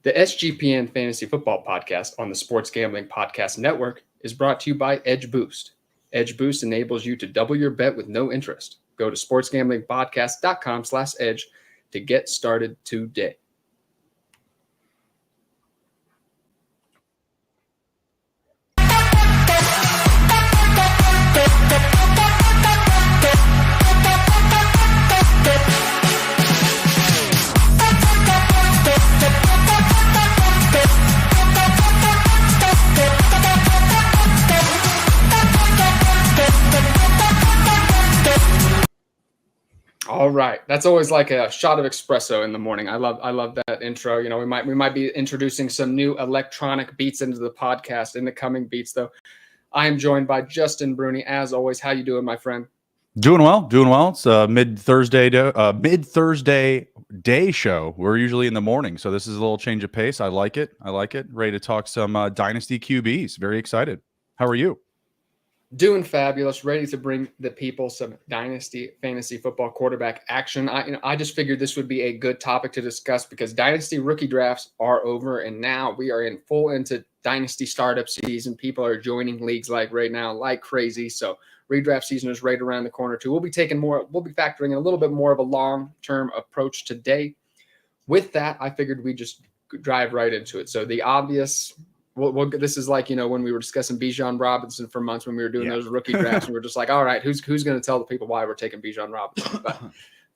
The SGPN Fantasy Football Podcast on the Sports Gambling Podcast Network is brought to you by Edge Boost. Edge Boost enables you to double your bet with no interest. Go to sportsgamblingpodcast.com/edge to get started today. All right, that's always like a shot of espresso in the morning. I love that intro. You know, we might be introducing some new electronic beats into the podcast in the coming beats, though. I am joined by Justin Bruni, as always. How you doing, my friend? Doing well. It's a mid Thursday day show. We're usually in the morning, so this is a little change of pace. I like it. Ready to talk some Dynasty QBs. Very excited. How are you? Doing fabulous, ready to bring the people some Dynasty fantasy football quarterback action. I just figured this would be a good topic to discuss because Dynasty rookie drafts are over, and now we are in full into Dynasty startup season. People are joining leagues like right now like crazy. So redraft season is right around the corner too. We'll be factoring in a little bit more of a long-term approach today. With that, I figured we just drive right into it. So the obvious. This is like, when we were discussing Bijan Robinson for months when we were doing those rookie drafts, and we were just like, all right, who's going to tell the people why we're taking Bijan Robinson? But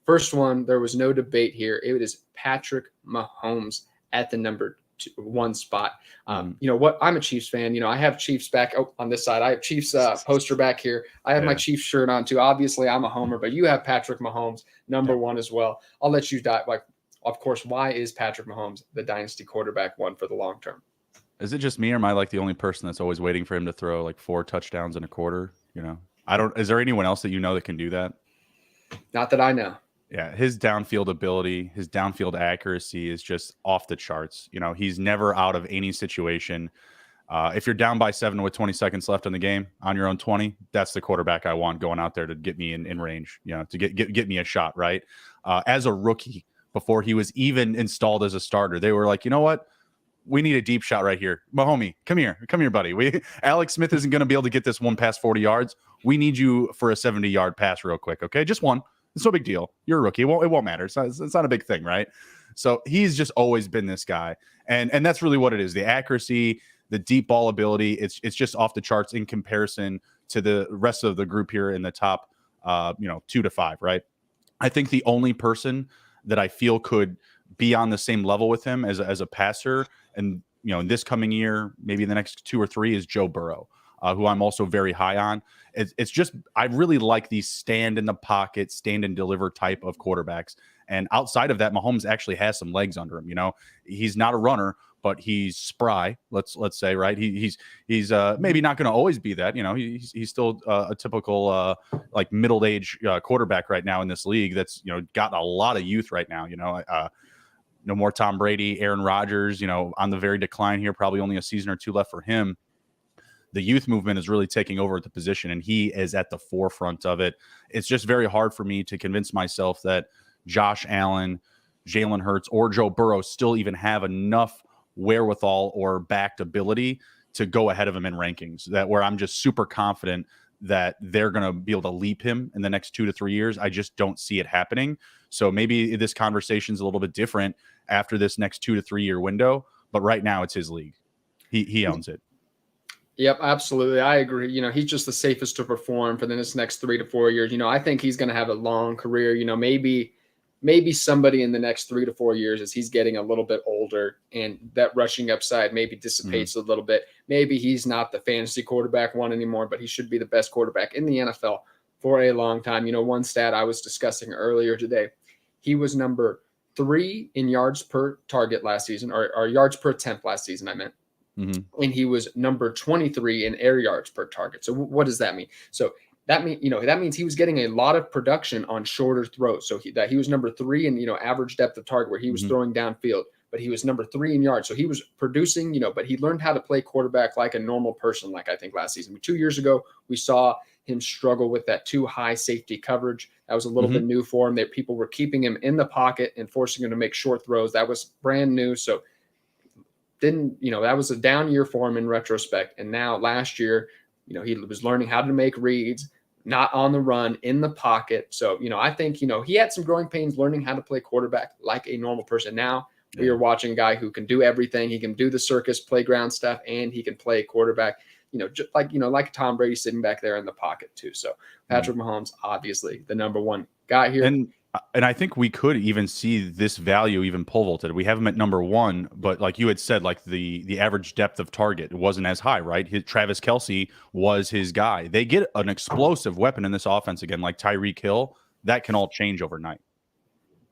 first one, there was no debate here. It is Patrick Mahomes at the number 1 spot. You know what? I'm a Chiefs fan. I have Chiefs back on this side. I have Chiefs poster back here. I have my Chiefs shirt on too. Obviously, I'm a homer, but you have Patrick Mahomes number 1 as well. I'll let you dive. Of course, why is Patrick Mahomes the dynasty quarterback 1 for the long term? Is it just me, or am I like the only person that's always waiting for him to throw like 4 touchdowns in a quarter? Is there anyone else that that can do that? Not that I know. Yeah, his downfield ability, his downfield accuracy is just off the charts. He's never out of any situation. If you're down by 7 with 20 seconds left in the game on your own 20, that's the quarterback I want going out there to get me in range, to get me a shot, right? As a rookie, before he was even installed as a starter, they were like, you know what? We need a deep shot right here. Mahomie, come here, buddy. Alex Smith isn't going to be able to get this one past 40 yards. We need you for a 70-yard pass real quick, okay? Just one. It's no big deal. You're a rookie. It won't matter. It's not a big thing, right? So he's just always been this guy. And that's really what it is. The accuracy, the deep ball ability, it's just off the charts in comparison to the rest of the group here in the top 2 to 5, right? I think the only person that I feel could be on the same level with him as a passer, and in this coming year, maybe in the next 2 or 3, is Joe Burrow, who I'm also very high on. It's just I really like these stand in the pocket, stand and deliver type of quarterbacks. And outside of that, Mahomes actually has some legs under him. He's not a runner, but he's spry. Let's say, right? He's maybe not going to always be that. He's still a typical like middle-aged quarterback right now in this league. That's got a lot of youth right now. No more Tom Brady, Aaron Rodgers, on the very decline here, probably only a season or 2 left for him. The youth movement is really taking over at the position, and he is at the forefront of it. It's just very hard for me to convince myself that Josh Allen, Jalen Hurts, or Joe Burrow still even have enough wherewithal or backed ability to go ahead of him in rankings, that where I'm just super confident that they're going to be able to leap him in the next 2 to 3 years. I just don't see it happening. So maybe this conversation is a little bit different after this next 2 to 3 year window, but right now it's his league. He owns it. Yep, absolutely. I agree. He's just the safest to perform for the next 3 to 4 years. I think he's going to have a long career. Maybe somebody in the next 3 to 4 years, as he's getting a little bit older and that rushing upside maybe dissipates a little bit. Maybe he's not the fantasy quarterback 1 anymore, but he should be the best quarterback in the NFL for a long time. One stat I was discussing earlier today, he was number 3 in yards per target last season, or yards per attempt last season, I meant. Mm-hmm. And he was number 23 in air yards per target. So what does that mean? So that means he was getting a lot of production on shorter throws. So he was number 3 in average depth of target, where he was throwing downfield, but he was number 3 in yards. So he was producing, but he learned how to play quarterback like a normal person. Like I think last season, 2 years ago, we saw him struggle with that too high safety coverage. That was a little bit new for him. That people were keeping him in the pocket and forcing him to make short throws. That was brand new. So didn't, that was a down year for him in retrospect. And now last year, he was learning how to make reads, not on the run, in the pocket. So, I think, he had some growing pains learning how to play quarterback like a normal person. Now we are watching a guy who can do everything. He can do the circus playground stuff, and he can play quarterback, just like Tom Brady sitting back there in the pocket too. So Patrick Mahomes, obviously the number one guy here. And I think we could even see this value even pole vaulted. We have him at number 1, but like you had said, like the average depth of target wasn't as high, right? Travis Kelce was his guy. They get an explosive weapon in this offense again, like Tyreek Hill. That can all change overnight.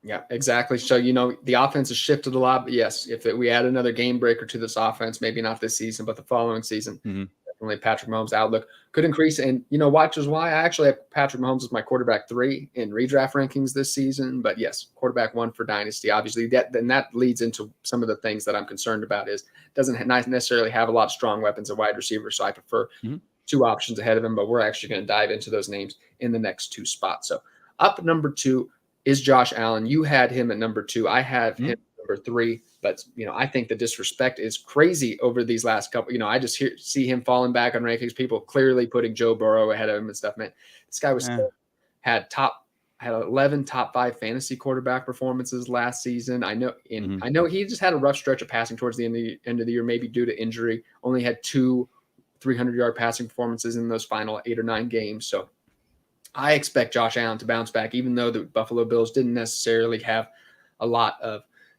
Yeah, exactly. So, the offense has shifted a lot, but yes, if we add another game breaker to this offense, maybe not this season, but the following season, definitely Patrick Mahomes' outlook could increase. And, which is why I actually have Patrick Mahomes as my quarterback 3 in redraft rankings this season. But yes, quarterback 1 for Dynasty, obviously. That leads into some of the things that I'm concerned about is doesn't necessarily have a lot of strong weapons at wide receiver. So I prefer 2 options ahead of him, but we're actually going to dive into those names in the next 2 spots. So up number 2 is Josh Allen. You had him at number 2. I have him at number 3. But, I think the disrespect is crazy over these last couple. I just see him falling back on rankings. People clearly putting Joe Burrow ahead of him and stuff. Man, this guy was had 11 top 5 fantasy quarterback performances last season. I know he just had a rough stretch of passing towards the end of the year, maybe due to injury. Only had 2 300-yard passing performances in those final 8 or 9 games. So I expect Josh Allen to bounce back, even though the Buffalo Bills didn't necessarily have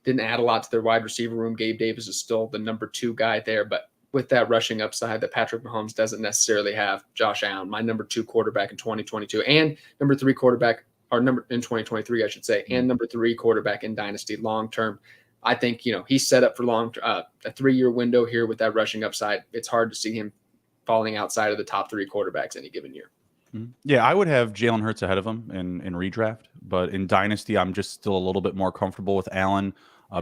didn't add a lot to their wide receiver room. Gabe Davis is still the number 2 guy there, but with that rushing upside that Patrick Mahomes doesn't necessarily have, Josh Allen, my number 2 quarterback in 2022 and number 3 quarterback, or number in 2023, I should say, and number 3 quarterback in Dynasty long term. I think, he's set up for a 3-year window here with that rushing upside. It's hard to see him falling outside of the top 3 quarterbacks any given year. Yeah, I would have Jalen Hurts ahead of him in redraft, but in Dynasty, I'm just still a little bit more comfortable with Allen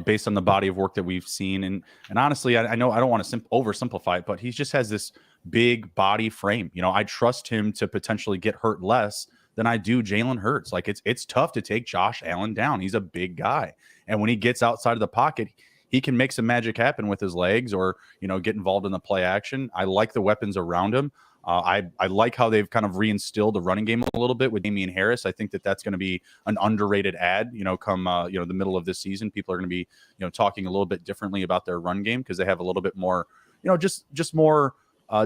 based on the body of work that we've seen. And honestly, I know I don't want to oversimplify it, but he just has this big body frame. I trust him to potentially get hurt less than I do Jalen Hurts. Like it's tough to take Josh Allen down. He's a big guy, and when he gets outside of the pocket, he can make some magic happen with his legs or get involved in the play action. I like the weapons around him. I like how they've kind of reinstilled the running game a little bit with Damian Harris. I think that's going to be an underrated ad, come the middle of this season. People are going to be, talking a little bit differently about their run game because they have a little bit more, just more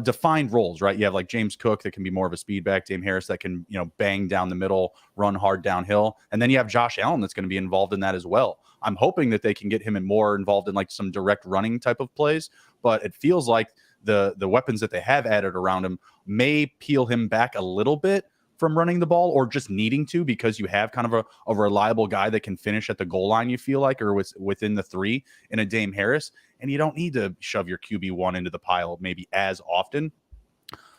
defined roles, right? You have like James Cook that can be more of a speed back, Damian Harris that can, bang down the middle, run hard downhill. And then you have Josh Allen that's going to be involved in that as well. I'm hoping that they can get him more involved in like some direct running type of plays, but it feels like the weapons that they have added around him may peel him back a little bit from running the ball or just needing to, because you have kind of a reliable guy that can finish at the goal line, you feel like, or within the 3 in a Dame Harris, and you don't need to shove your QB1 into the pile maybe as often.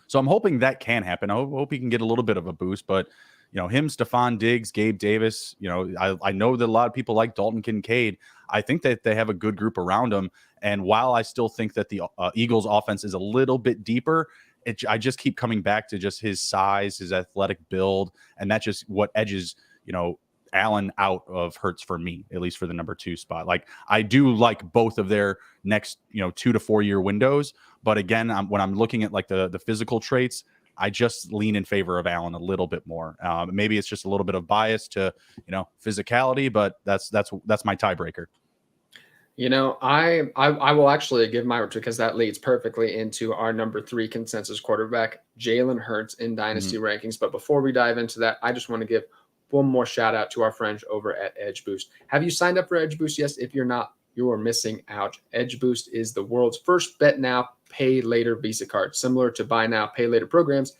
So I'm hoping that can happen. I hope he can get a little bit of a boost, but him, Stephon Diggs, Gabe Davis, I know that a lot of people like Dalton Kincaid. I think that they have a good group around him. And while I still think that the Eagles offense is a little bit deeper, I just keep coming back to just his size, his athletic build, and that's just what edges, Allen out of Hurts for me, at least for the number 2 spot. Like I do like both of their next, 2 to 4 year windows. But again, when I'm looking at like the physical traits, I just lean in favor of Allen a little bit more. Maybe it's just a little bit of bias to, physicality, but that's my tiebreaker. I will actually give my because that leads perfectly into our number 3 consensus quarterback, Jalen Hurts in Dynasty rankings. But before we dive into that, I just want to give one more shout out to our friends over at Edge Boost. Have you signed up for Edge Boost? Yes. If you're not, you are missing out. Edge Boost is the world's first bet now, pay later Visa card. Similar to buy now, pay later programs,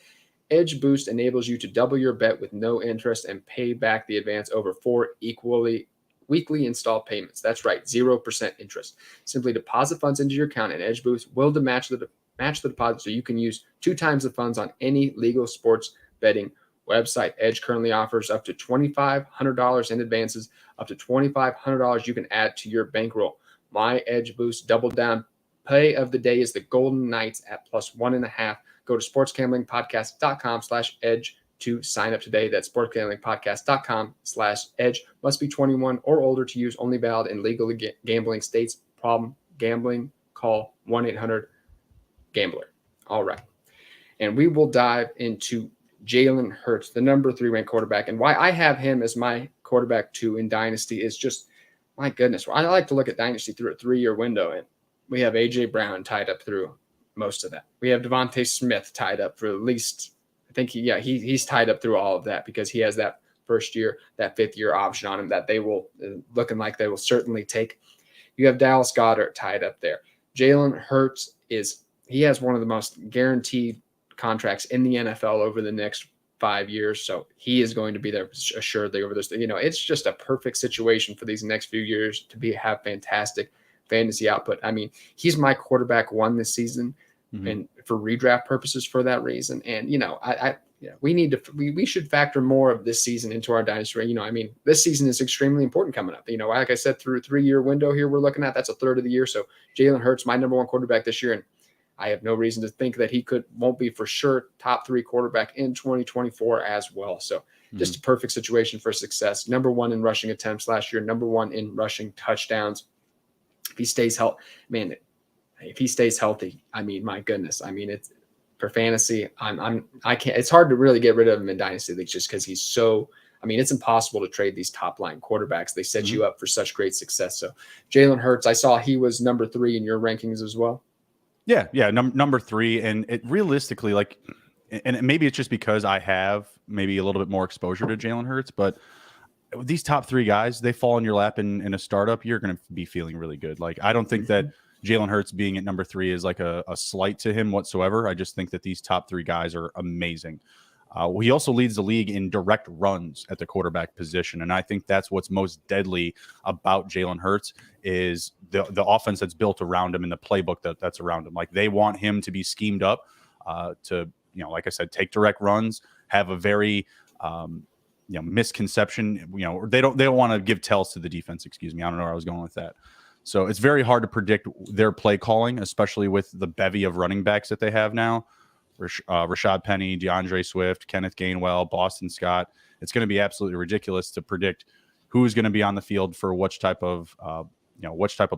Edge Boost enables you to double your bet with no interest and pay back the advance over 4 weekly installed payments. That's right, 0% interest. Simply deposit funds into your account, and Edge Boost will match the deposit, so you can use 2 times the funds on any legal sports betting website. Edge currently offers up to $2,500 in advances, up to $2,500 you can add to your bankroll. My Edge Boost double down play of the day is the Golden Knights at +1.5. Go to sportsgamblingpodcast.com/edge to sign up today. That's sportsgamblingpodcast.com/edge. Must be 21 or older to use. Only valid in legally gambling states. Problem gambling? call 1-800-GAMBLER. All right. And we will dive into Jalen Hurts, the number 3 ranked quarterback. And why I have him as my quarterback 2 in Dynasty is just, my goodness. I like to look at Dynasty through a 3-year window, and we have A.J. Brown tied up through most of that. We have Devontae Smith tied up for at least, I think he's tied up through all of that because he has that first year, that 5th-year option on him that they will, looking like they will certainly take. You have Dallas Goedert tied up there. Jalen Hurts he has one of the most guaranteed contracts in the NFL over the next 5 years. So he is going to be there assuredly over this. It's just a perfect situation for these next few years to have fantastic fantasy output. I mean, he's my quarterback 1 this season, and for redraft purposes for that reason. And, we should factor more of this season into our dynasty. I mean, this season is extremely important coming up. Like I said, through a 3-year window here we're looking at, that's a third of the year. So Jalen Hurts, my number 1 quarterback this year. And I have no reason to think that he won't be for sure top 3 quarterback in 2024 as well. So just a perfect situation for success. Number 1 in rushing attempts last year, number 1 in rushing touchdowns. If he stays healthy, I mean, my goodness. I mean, it's for fantasy. I can't. It's hard to really get rid of him in dynasty leagues just because he's so. I mean, it's impossible to trade these top line quarterbacks. They set you up for such great success. So Jalen Hurts, I saw he was number 3 in your rankings as well. Yeah, number 3, and it realistically, and maybe it's just because I have maybe a little bit more exposure to Jalen Hurts, but these top 3 guys, they fall in your lap in a startup, you're going to be feeling really good. Like, I don't think that Jalen Hurts being at number 3 is like a slight to him whatsoever. I just think that these top 3 guys are amazing. He also leads the league in direct runs at the quarterback position, and I think that's what's most deadly about Jalen Hurts is the offense that's built around him and the playbook that's around him. Like, they want him to be schemed up to, like I said, take direct runs, have a very misconception. They don't want to give tells to the defense. Excuse me, I don't know where I was going with that. So it's very hard to predict their play calling, especially with the bevy of running backs that they have now. Rashad Penny, DeAndre Swift, Kenneth Gainwell, Boston Scott. It's going to be absolutely ridiculous to predict who's going to be on the field for which type of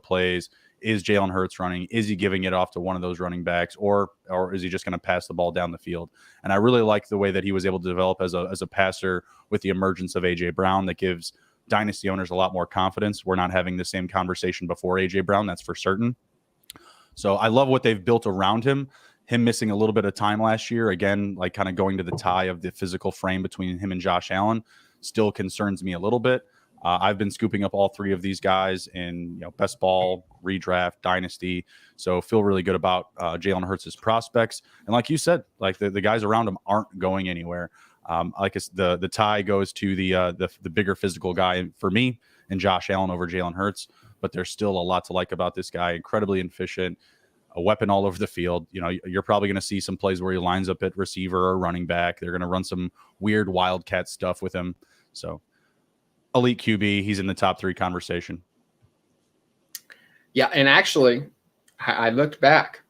plays. Is Jalen Hurts running? Is he giving it off to one of those running backs, or is he just going to pass the ball down the field? And I really like the way that he was able to develop as a passer with the emergence of A.J. Brown. That gives dynasty owners a lot more confidence. We're not having the same conversation before A.J. Brown, that's for certain. So I love what they've built around him. Him missing a little bit of time last year, again, like kind of going to the tie of the physical frame between him and Josh Allen, still concerns me a little bit. I've been scooping up all 3 of these guys in best ball, redraft, dynasty. So feel really good about Jalen Hurts' prospects. And like you said, like the guys around him aren't going anywhere. The tie goes to the bigger physical guy for me and Josh Allen over Jalen Hurts. But there's still a lot to like about this guy. Incredibly efficient, a weapon all over the field. You're probably going to see some plays where he lines up at receiver or running back. They're going to run some weird wildcat stuff with him. So elite QB, he's in the top 3 conversation. Yeah, and actually, I looked back.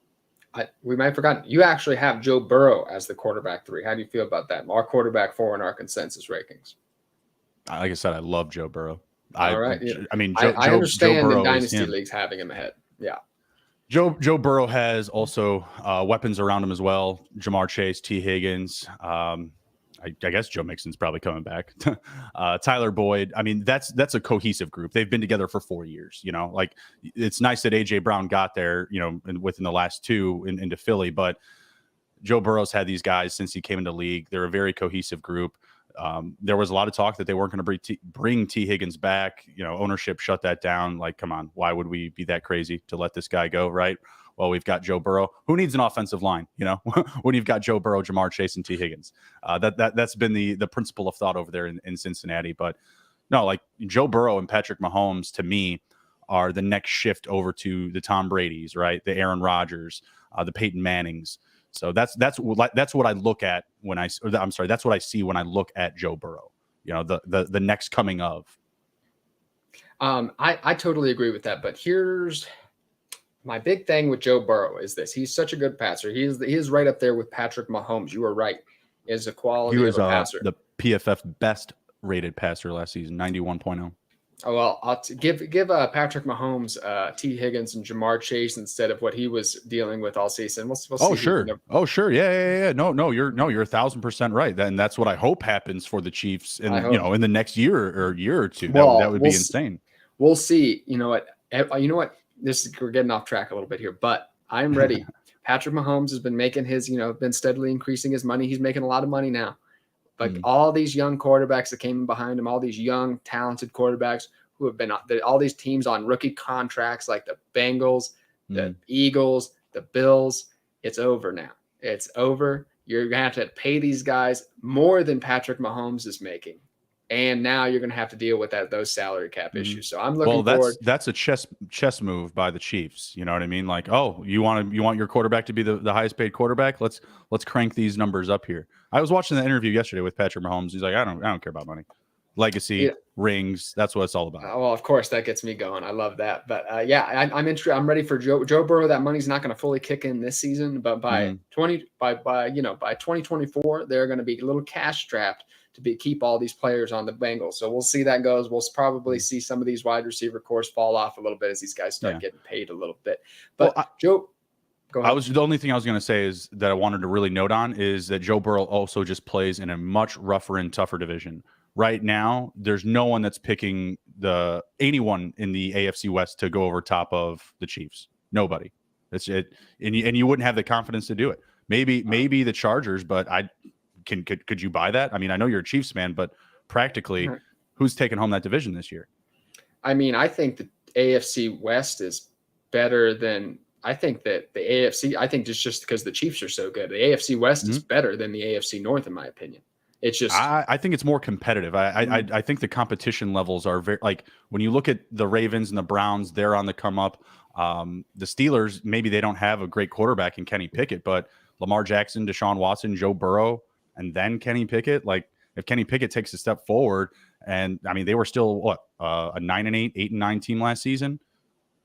We might have forgotten. You actually have Joe Burrow as the quarterback 3. How do you feel about that? Our quarterback 4 in our consensus rankings. Like I said, I love Joe Burrow. All right. I mean, I understand Joe in dynasty leagues having him ahead. Yeah. Joe Burrow has also weapons around him as well. Jamar Chase, T. Higgins. I guess Joe Mixon's probably coming back. Tyler Boyd. I mean, that's a cohesive group. They've been together for 4 years. Like, it's nice that A.J. Brown got there, within the last 2 into Philly. But Joe Burrow's had these guys since he came into the league. They're a very cohesive group. There was a lot of talk that they weren't going to bring T. Higgins back. Ownership shut that down. Like, come on, why would we be that crazy to let this guy go, right? Well, we've got Joe Burrow. Who needs an offensive line, when you've got Joe Burrow, Jamar Chase, and T. Higgins? That's been the principle of thought over there in Cincinnati. But no, like, Joe Burrow and Patrick Mahomes, to me, are the next shift over to the Tom Brady's, right? The Aaron Rodgers, the Peyton Mannings. So that's what I look at that's what I see when I look at Joe Burrow. The next coming of. I totally agree with that. But here's my big thing with Joe Burrow is this: he's such a good passer. He is right up there with Patrick Mahomes. You are right. Is a quality he was of a passer. The PFF best rated passer last season, 91.0. Oh, well, give Patrick Mahomes, T. Higgins, and Jamar Chase instead of what he was dealing with all season. We'll Oh, see who sure. Oh, sure. Yeah. No, you're 1,000% right. And that's what I hope happens for the Chiefs I in, hope. in the next year or year or two. That Well, would be insane. we'll see. You know what? We're getting off track a little bit here, but I'm ready. Patrick Mahomes has been making his, been steadily increasing his money. He's making a lot of money now. Like all these young quarterbacks that came in behind him, all these young, talented quarterbacks who have been all these teams on rookie contracts like the Bengals, the Eagles, the Bills. It's over now. It's over. You're going to have to pay these guys more than Patrick Mahomes is making. And now you're going to have to deal with those salary cap issues. So I'm looking forward. That's a chess move by the Chiefs. You know what I mean? Like, oh, you want your quarterback to be the highest paid quarterback? Let's crank these numbers up here. I was watching the interview yesterday with Patrick Mahomes. He's like, I don't care about money, legacy, rings. That's what it's all about. Well, of course that gets me going. I love that. But I'm interested. I'm ready for Joe Burrow. That money's not going to fully kick in this season, but by 2024, they're going to be a little cash strapped to keep all these players on the Bengals. So we'll see that goes. We'll probably see some of these wide receiver cores fall off a little bit as these guys start getting paid a little bit. But Joe, go ahead. The only thing I was going to say is that I wanted to really note on is that Joe Burrow also just plays in a much rougher and tougher division. Right now, there's no one that's picking anyone in the AFC West to go over top of the Chiefs. Nobody. That's it. And you wouldn't have the confidence to do it. Maybe the Chargers, but could you buy that? I mean, I know you're a Chiefs fan, but practically, who's taking home that division this year? I mean, I think the AFC West is better than I think that the AFC. I think just because the Chiefs are so good, the AFC West is better than the AFC North, in my opinion. It's just I think it's more competitive. I think the competition levels are very like when you look at the Ravens and the Browns, they're on the come up. The Steelers, maybe they don't have a great quarterback in Kenny Pickett, but Lamar Jackson, Deshaun Watson, Joe Burrow, and then Kenny Pickett. Like if Kenny Pickett takes a step forward, and I mean they were still a 9-8, 8-9 team last season.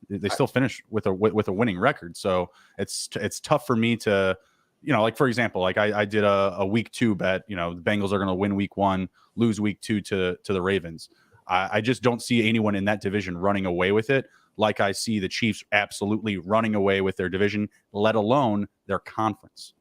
They still finished with a winning record. So it's tough for me to, like for example, like I did a week 2 bet. The Bengals are going to win week 1, lose week 2 to the Ravens. I just don't see anyone in that division running away with it. Like I see the Chiefs absolutely running away with their division, let alone their conference.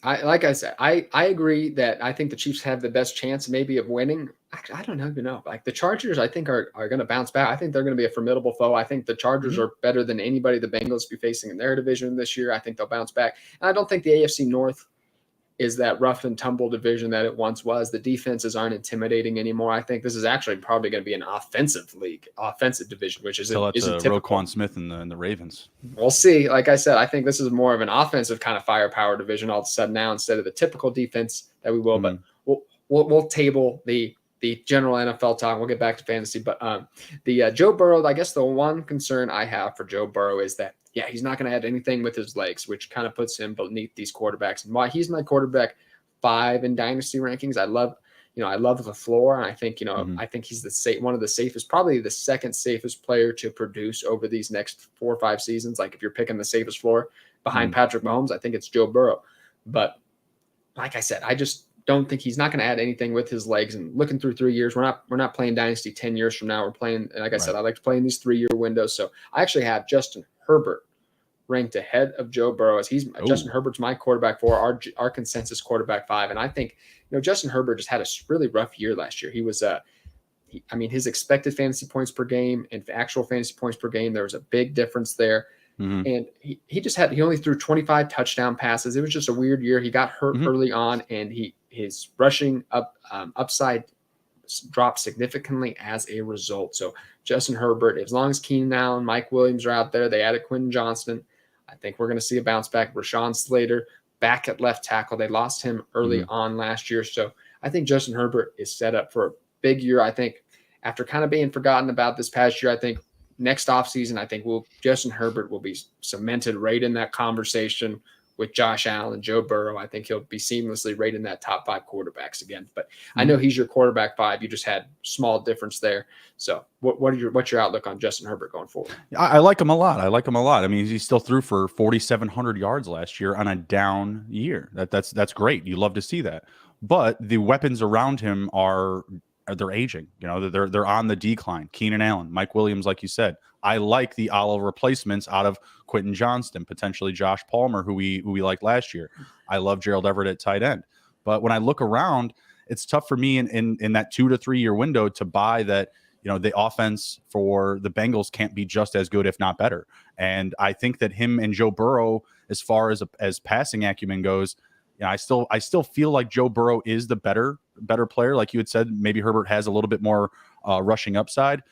Like I said, I agree that I think the Chiefs have the best chance maybe of winning. Actually, I don't even know. Like the Chargers, I think are going to bounce back. I think they're going to be a formidable foe. I think the Chargers are better than anybody the Bengals be facing in their division this year. I think they'll bounce back. And I don't think the AFC North is that rough and tumble division that it once was. The defenses aren't intimidating anymore. I think this is actually probably going to be an offensive division, which isn't typical. Roquan Smith and the Ravens. We'll see. Like I said, I think this is more of an offensive kind of firepower division all of a sudden now instead of the typical defense that we will. But we'll table the general NFL talk. We'll get back to fantasy. But the Joe Burrow, I guess the one concern I have for Joe Burrow is that he's not going to add anything with his legs, which kind of puts him beneath these quarterbacks. And why he's my quarterback 5 in dynasty rankings, I love the floor. And I think, I think he's one of the safest, probably the second safest player to produce over these next 4 or 5 seasons. Like if you're picking the safest floor behind Patrick Mahomes, I think it's Joe Burrow. But like I said, I just don't think he's not going to add anything with his legs. And looking through 3 years, we're not playing dynasty 10 years from now. We're playing, like I said, I like to play in these 3-year windows. So I actually have Justin Herbert ranked ahead of Joe Burrow. Justin Herbert's my quarterback 4, our consensus quarterback 5. And I think, Justin Herbert just had a really rough year last year. He was, his expected fantasy points per game and actual fantasy points per game, there was a big difference there. And he only threw 25 touchdown passes. It was just a weird year. He got hurt early on, and his rushing upside dropped significantly as a result. So Justin Herbert, as long as Keenan Allen, Mike Williams are out there, they added Quentin Johnston. I think we're going to see a bounce back. Rashawn Slater back at left tackle. They lost him early on last year. So I think Justin Herbert is set up for a big year. I think after kind of being forgotten about this past year, I think next offseason, I think Justin Herbert will be cemented right in that conversation with Josh Allen, Joe Burrow. I think he'll be seamlessly right in that top 5 quarterbacks again. But I know he's your quarterback 5. You just had small difference there. So what's your outlook on Justin Herbert going forward? I like him a lot. I mean, he still threw for 4,700 yards last year on a down year. That's great. You love to see that. But the weapons around him are they're aging. You know, they're on the decline. Keenan Allen, Mike Williams, like you said. I like the Olive replacements out of Quentin Johnston, potentially Josh Palmer, who we liked last year. I love Gerald Everett at tight end. But when I look around, it's tough for me in that 2 to 3 year window to buy that, you know, the offense for the Bengals can't be just as good, if not better. And I think that him and Joe Burrow, as far as passing acumen goes, you know, I still feel like Joe Burrow is the better player. Like you had said, maybe Herbert has a little bit more rushing upside.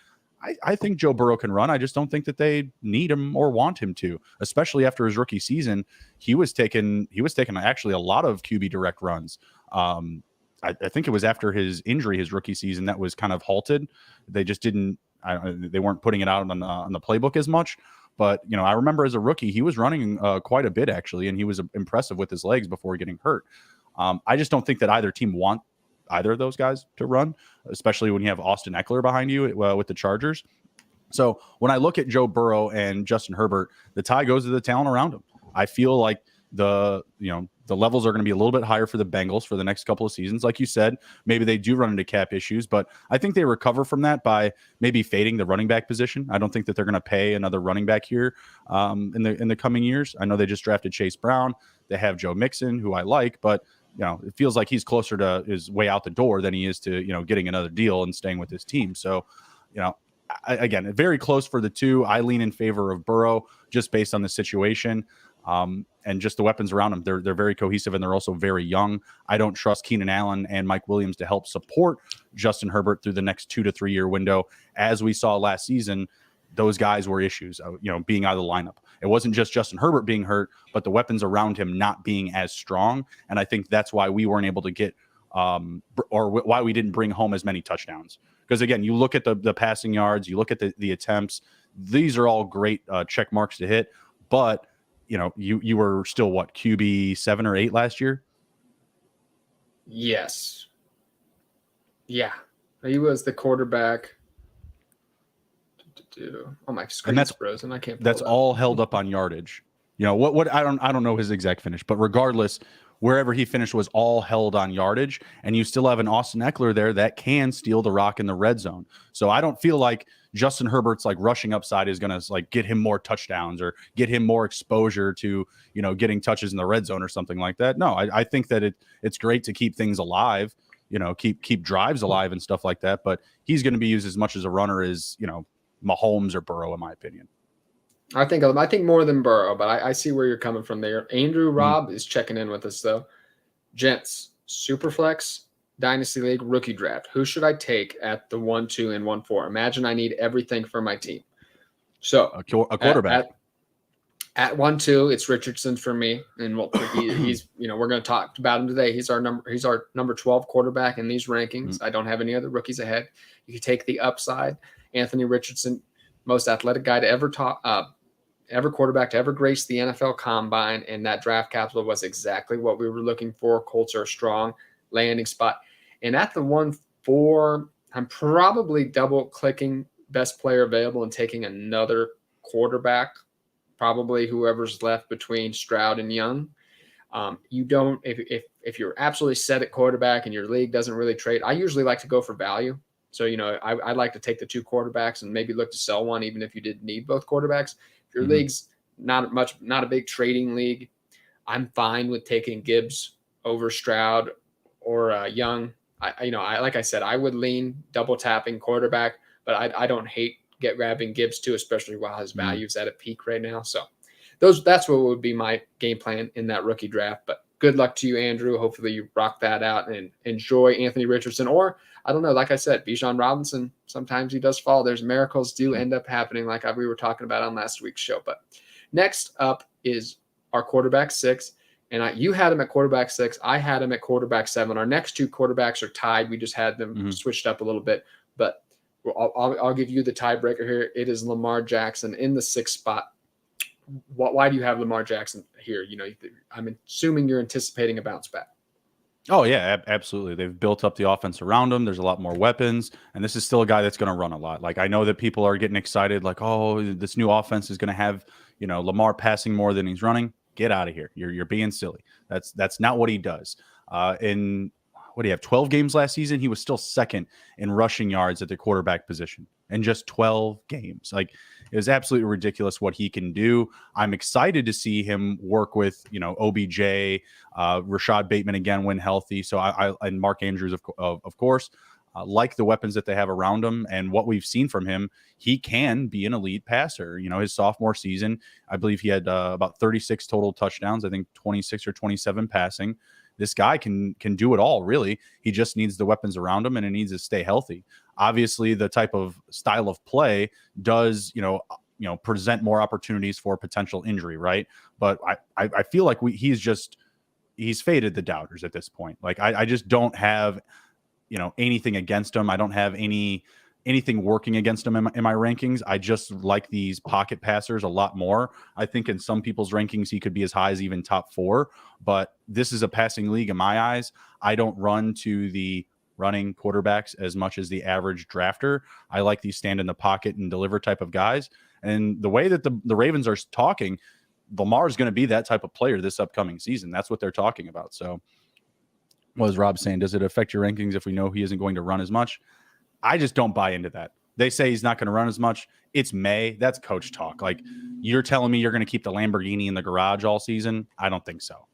I think Joe Burrow can run. I just don't think that they need him or want him to, especially after his rookie season. He was taking actually a lot of QB direct runs. I think it was after his injury, his rookie season, that was kind of halted. They just didn't. They weren't putting it out on the playbook as much. But you know, I remember as a rookie, he was running quite a bit actually, and he was impressive with his legs before getting hurt. I just don't think that either team want either of those guys to run, especially when you have Austin Eckler behind you with the Chargers. So when I look at Joe Burrow and Justin Herbert, the tie goes to the talent around him. I feel like the levels are going to be a little bit higher for the Bengals for the next couple of seasons. Like you said, maybe they do run into cap issues, but I think they recover from that by maybe fading the running back position. I don't think that they're going to pay another running back here in the coming years. I know they just drafted Chase Brown. They have Joe Mixon, who I like, but you know, it feels like he's closer to his way out the door than he is to, you know, getting another deal and staying with his team. So, you know, again, very close for the two. I lean in favor of Burrow just based on the situation. And just the weapons around them. They're very cohesive, and they're also very young. I don't trust Keenan Allen and Mike Williams to help support Justin Herbert through the next 2 to 3 year window. As we saw last season, those guys were issues, you know, being out of the lineup. It wasn't just Justin Herbert being hurt, but the weapons around him not being as strong. And I think that's why we weren't able to get, or why we didn't bring home as many touchdowns. Because again, you look at the passing yards, you look at the attempts. These are all great check marks to hit, but you know, you were still what, QB 7 or 8 last year? Yes. Yeah. He was the quarterback. Oh, my screen's frozen. I can't. That's all held up on yardage. You know what? I don't know his exact finish, but regardless, wherever he finished was all held on yardage, and you still have an Austin Eckler there that can steal the rock in the red zone. So I don't feel like Justin Herbert's like rushing upside is going to like get him more touchdowns or get him more exposure to, you know, getting touches in the red zone or something like that. No, I think that it's great to keep things alive, you know, keep drives alive and stuff like that. But he's going to be used as much as a runner as, you know, Mahomes or Burrow, in my opinion. I think more than Burrow, but I see where you're coming from there. Andrew Robb is checking in with us though. Gents, Superflex, Dynasty League, rookie draft. Who should I take at the 1, 2, and 1, 4? Imagine I need everything for my team. So a quarterback at 1, 2, it's Richardson for me, and he's you know, we're going to talk about him today. He's our number 12 quarterback in these rankings. I don't have any other rookies ahead. You can take the upside. Anthony Richardson, most athletic guy to ever quarterback to ever grace the NFL Combine, and that draft capital was exactly what we were looking for. Colts are a strong landing spot. And at the 1, 4, I'm probably double-clicking best player available and taking another quarterback, probably whoever's left between Stroud and Young. You don't, if you're absolutely set at quarterback and your league doesn't really trade, I usually like to go for value. So, you know, I'd like to take the 2 quarterbacks and maybe look to sell one, even if you didn't need both quarterbacks. If your league's not a big trading league, I'm fine with taking Gibbs over Stroud or Young. Like I said, I would lean double tapping quarterback, but I don't hate grabbing Gibbs too, especially while his value's at a peak right now. So that's what would be my game plan in that rookie draft. But good luck to you, Andrew. Hopefully you rock that out and enjoy Anthony Richardson, or I don't know, like I said, Bijan Robinson, sometimes he does fall. There's miracles do end up happening like we were talking about on last week's show. But next up is our quarterback 6. And you had him at quarterback 6. I had him at quarterback 7. Our next 2 quarterbacks are tied. We just had them switched up a little bit. But I'll give you the tiebreaker here. It is Lamar Jackson in the 6th spot. Why do you have Lamar Jackson here? You know, I'm assuming you're anticipating a bounce back. Oh, yeah, absolutely. They've built up the offense around him. There's a lot more weapons, and this is still a guy that's going to run a lot. Like, I know that people are getting excited, like, oh, this new offense is going to have, you know, Lamar passing more than he's running. Get out of here. You're being silly. That's not what he does. In what do you have? 12 games last season. He was still second in rushing yards at the quarterback position in just 12 games. Like, it was absolutely ridiculous what he can do. I'm excited to see him work with, OBJ, Rashad Bateman again when healthy. So and Mark Andrews, of course. Like the weapons that they have around him and what we've seen from him, he can be an elite passer. His sophomore season, I believe he had about 36 total touchdowns. I think 26 or 27 passing. This guy can do it all, really. He just needs the weapons around him, and it needs to stay healthy. Obviously, the type of style of play does, present more opportunities for potential injury, right? But I feel like he's faded the doubters at this point. Like, I just don't have anything against him. I don't have anything working against him in my rankings. I just like these pocket passers a lot more. I think in some people's rankings, he could be as high as even top 4, but this is a passing league in my eyes. I don't run to the running quarterbacks as much as the average drafter. I like these stand in the pocket and deliver type of guys. And the way that the Ravens are talking, Lamar is going to be that type of player this upcoming season. That's what they're talking about. So, what is Rob saying? Does it affect your rankings if we know he isn't going to run as much? I just don't buy into that. They say he's not going to run as much. It's May. That's coach talk. Like, you're telling me you're going to keep the Lamborghini in the garage all season? I don't think so.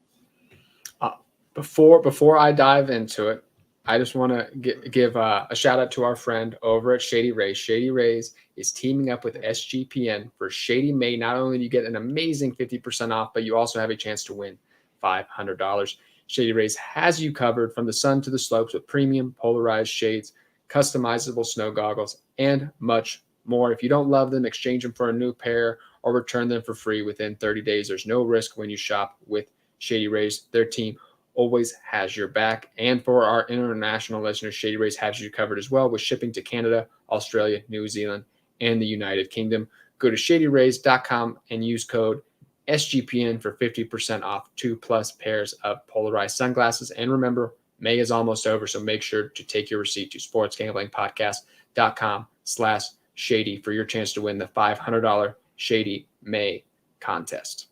Before I dive into it, I just want to give a shout out to our friend over at Shady Rays. Shady Rays is teaming up with SGPN for Shady May. Not only do you get an amazing 50% off, but you also have a chance to win $500. Shady Rays has you covered from the sun to the slopes with premium polarized shades, customizable snow goggles, and much more. If you don't love them, exchange them for a new pair or return them for free within 30 days. There's no risk when you shop with Shady Rays. Their team always has your back. And for our international listeners, Shady Rays has you covered as well with shipping to Canada, Australia, New Zealand, and the United Kingdom. Go to shadyrays.com and use code SGPN for 50% off 2+ pairs of polarized sunglasses. And remember, May is almost over, so make sure to take your receipt to sportsgamblingpodcast.com/shady for your chance to win the $500 Shady May contest.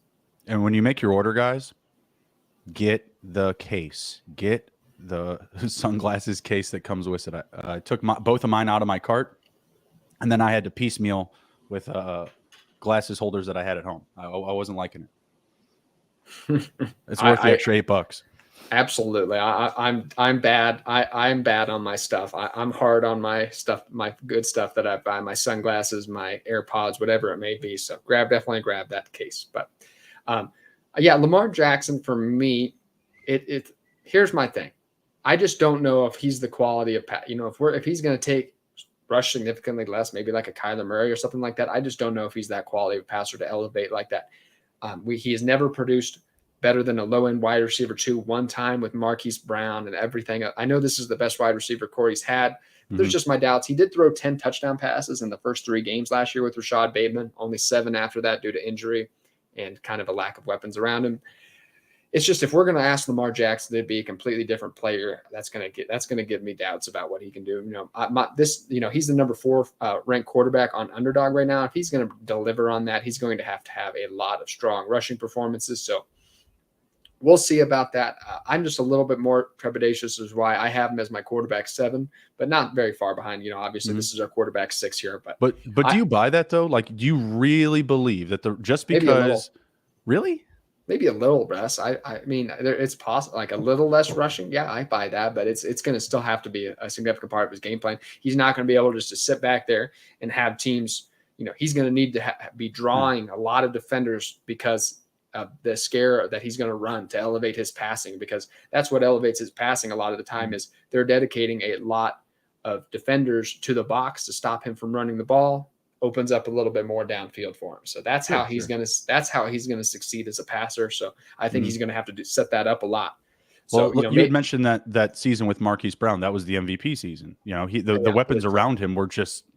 And when you make your order, guys, get the case. Get the sunglasses case that comes with it. I took both of mine out of my cart, and then I had to piecemeal with glasses holders that I had at home. I wasn't liking it. It's worth the extra $8. Absolutely. I'm bad. I'm bad on my stuff. I'm hard on my stuff, my good stuff that I buy, my sunglasses, my AirPods, whatever it may be. So definitely grab that case. But Lamar Jackson for me, here's my thing. I just don't know if he's the quality of, if he's going to take rush significantly less, maybe like a Kyler Murray or something like that. I just don't know if he's that quality of passer to elevate like that. He has never produced better than a low-end wide receiver 2 one time with Marquise Brown and everything. I know this is the best wide receiver Corey's had. There's just my doubts. He did throw 10 touchdown passes in the first 3 games last year with Rashad Bateman, only 7 after that due to injury and kind of a lack of weapons around him. It's just, if we're going to ask Lamar Jackson to be a completely different player, that's going to give me doubts about what he can do. He's the number 4 ranked quarterback on Underdog right now. If he's going to deliver on that, he's going to have a lot of strong rushing performances. So we'll see about that. I'm just a little bit more trepidatious, is why I have him as my quarterback 7, but not very far behind. Obviously this is our quarterback 6 here. But do you buy that though? Like, do you really believe that just because? Really? Maybe a little less. I mean, it's possible, like a little less rushing. Yeah, I buy that, but it's going to still have to be a significant part of his game plan. He's not going to be able just to sit back there and have teams. He's going to need to be drawing a lot of defenders because of the scare that he's going to run to elevate his passing, because that's what elevates his passing a lot of the time is they're dedicating a lot of defenders to the box to stop him from running the ball. Opens up a little bit more downfield for him. So that's how he's going to succeed as a passer. So I think he's going to have to set that up a lot. So you had mentioned that season with Marquise Brown, that was the MVP season. The weapons around him were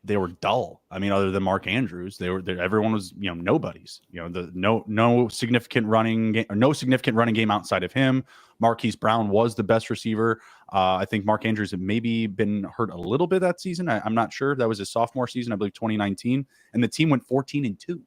they were dull. I mean, other than Mark Andrews, everyone was nobodies. No significant running game outside of him. Marquise Brown was the best receiver. I think Mark Andrews had maybe been hurt a little bit that season. I'm not sure. That was his sophomore season, I believe 2019, and the team went 14-2.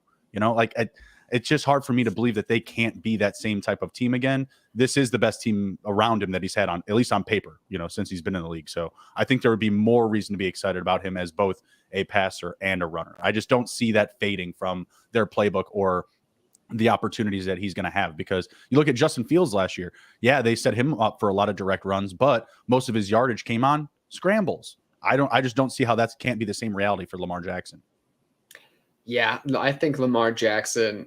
it's just hard for me to believe that they can't be that same type of team again. This is the best team around him that he's had, on at least on paper, since he's been in the league. So I think there would be more reason to be excited about him as both a passer and a runner. I just don't see that fading from their playbook or the opportunities that he's going to have, because you look at Justin Fields last year. Yeah, they set him up for a lot of direct runs, but most of his yardage came on scrambles. I just don't see how that can't be the same reality for Lamar Jackson. Yeah, no, I think Lamar Jackson,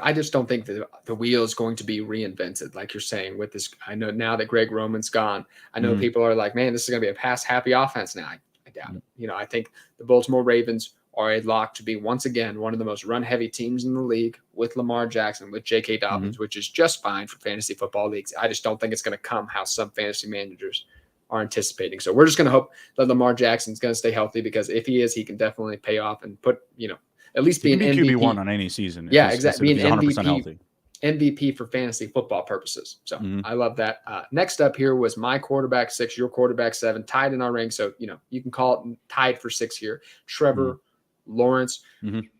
I just don't think that the wheel is going to be reinvented, like you're saying with this. I know now that Greg Roman's gone, I know people are like, man, this is going to be a pass-happy offense now. I doubt it. I think the Baltimore Ravens are a lock to be, once again, one of the most run-heavy teams in the league with Lamar Jackson, with J.K. Dobbins, which is just fine for fantasy football leagues. I just don't think it's going to come how some fantasy managers are anticipating. So we're just going to hope that Lamar Jackson's going to stay healthy, because if he is, he can definitely pay off and put, at least be an MVP. QB1 on any season. Yeah, exactly. Be an 100% healthy. MVP for fantasy football purposes. So I love that. Next up here was my quarterback 6, your quarterback 7, tied in our rank. So, you can call it tied for 6 here. Trevor Lawrence.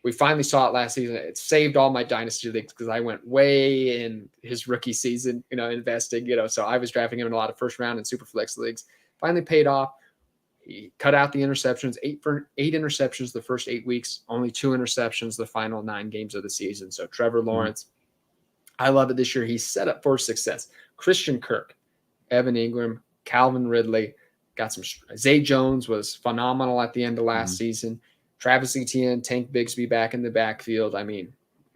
We finally saw it last season. It saved all my dynasty leagues because I went way in his rookie season, investing, so I was drafting him in a lot of first round and super flex leagues. Finally paid off. He cut out the interceptions, 8 interceptions the first 8 weeks, only 2 interceptions the final 9 games of the season. So Trevor Lawrence, I love it this year. He's set up for success. Christian Kirk, Evan Ingram, Calvin Ridley, got some. Zay Jones was phenomenal at the end of last season. Travis Etienne, Tank Bigsby back in the backfield. I mean,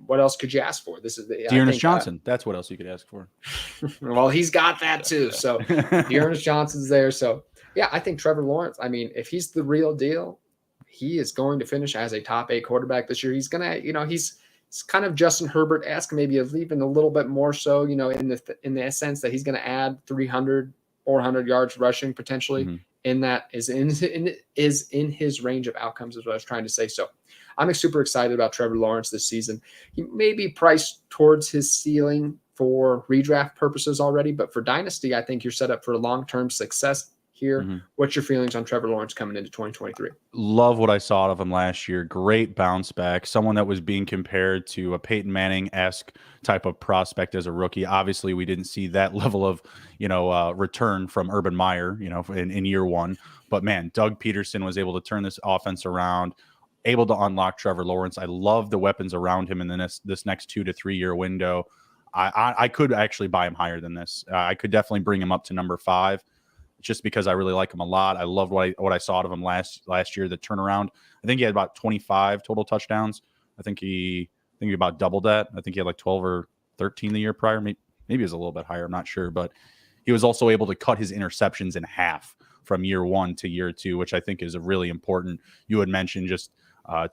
what else could you ask for? This is Dearness Johnson. That's what else you could ask for. Well, he's got that too. So Dearness Johnson's there. So yeah, I think Trevor Lawrence, I mean, if he's the real deal, he is going to finish as a top 8 quarterback this year. He's going to, he's kind of Justin Herbert-esque, maybe even a little bit more so, in the sense that he's going to add 300, 400 yards rushing potentially. In that is in his range of outcomes, is what I was trying to say. So I'm super excited about Trevor Lawrence this season. He may be priced towards his ceiling for redraft purposes already, but for Dynasty, I think you're set up for long-term success here. What's your feelings on Trevor Lawrence coming into 2023? Love what I saw out of him last year. Great bounce back. Someone that was being compared to a Peyton Manning-esque type of prospect as a rookie. Obviously, we didn't see that level of, return from Urban Meyer, in year 1. But man, Doug Peterson was able to turn this offense around, able to unlock Trevor Lawrence. I love the weapons around him in this next 2 to 3 year window. I could actually buy him higher than this. I could definitely bring him up to number 5. Just because I really like him a lot. I loved what I saw out of him last year, the turnaround. I think he had about 25 total touchdowns. I think he about doubled that. I think he had like 12 or 13 the year prior. Maybe it was a little bit higher. I'm not sure. But he was also able to cut his interceptions in half from year 1 to year 2, which I think is a really important. You had mentioned just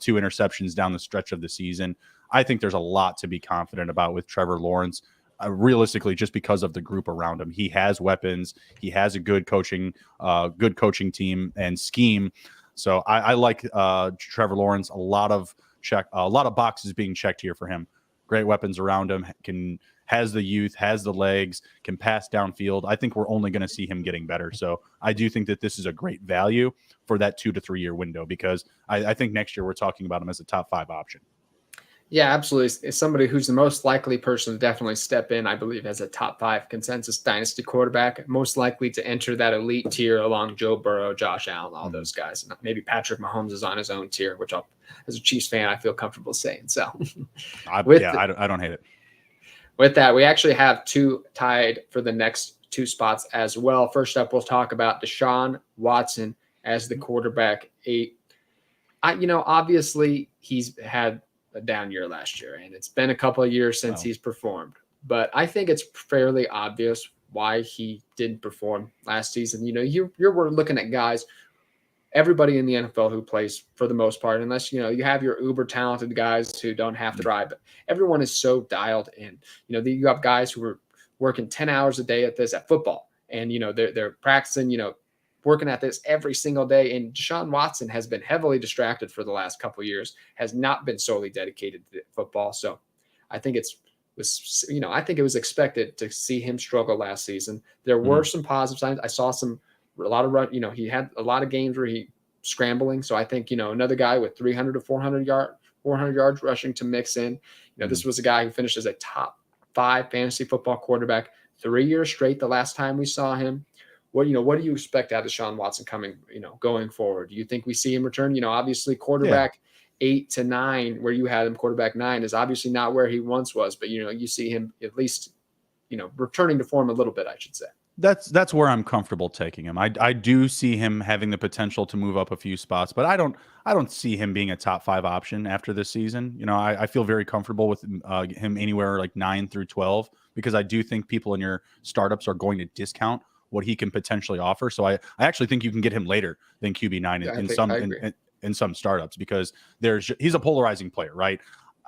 2 interceptions down the stretch of the season. I think there's a lot to be confident about with Trevor Lawrence. Realistically, just because of the group around him, he has weapons. He has a good coaching team and scheme. So I like Trevor Lawrence. A lot of boxes being checked here for him. Great weapons around him. Has the youth, has the legs, can pass downfield. I think we're only going to see him getting better. So I do think that this is a great value for that 2 to 3 year window, because I think next year we're talking about him as a top 5 option. Yeah, absolutely. It's somebody who's the most likely person to definitely step in, I believe, as a top 5 consensus dynasty quarterback, most likely to enter that elite tier along Joe Burrow, Josh Allen, all those guys. And maybe Patrick Mahomes is on his own tier, which as a Chiefs fan, I feel comfortable saying. So I don't hate it. With that, we actually have 2 tied for the next 2 spots as well. First up, we'll talk about Deshaun Watson as the quarterback 8. Obviously he's had a down year last year, and it's been a couple of years since he's performed, but I think it's fairly obvious why he didn't perform last season. We're looking at guys, everybody in the NFL who plays for the most part, unless you have your uber talented guys who don't have to try, but everyone is so dialed in. You have guys who are working 10 hours a day at football, and they're practicing, working at this every single day. And Deshaun Watson has been heavily distracted for the last couple of years, has not been solely dedicated to football. So I think it was expected to see him struggle last season. There were some positive signs. I saw a lot of run, he had a lot of games where he scrambling. So I think, another guy with 300 to 400 400 yards rushing to mix in. This was a guy who finished as a top 5 fantasy football quarterback 3 years straight the last time we saw him. What do you expect out of Deshaun Watson going forward? Do you think we see him return? Obviously quarterback 8 to 9, where you had him quarterback 9, is obviously not where he once was, but you see him at least, returning to form a little bit, I should say. That's where I'm comfortable taking him. I do see him having the potential to move up a few spots, but I don't see him being a top 5 option after this season. I feel very comfortable with him anywhere like 9 through 12, because I do think people in your startups are going to discount what he can potentially offer. So I actually think you can get him later than QB9 in some startups, because he's a polarizing player, right?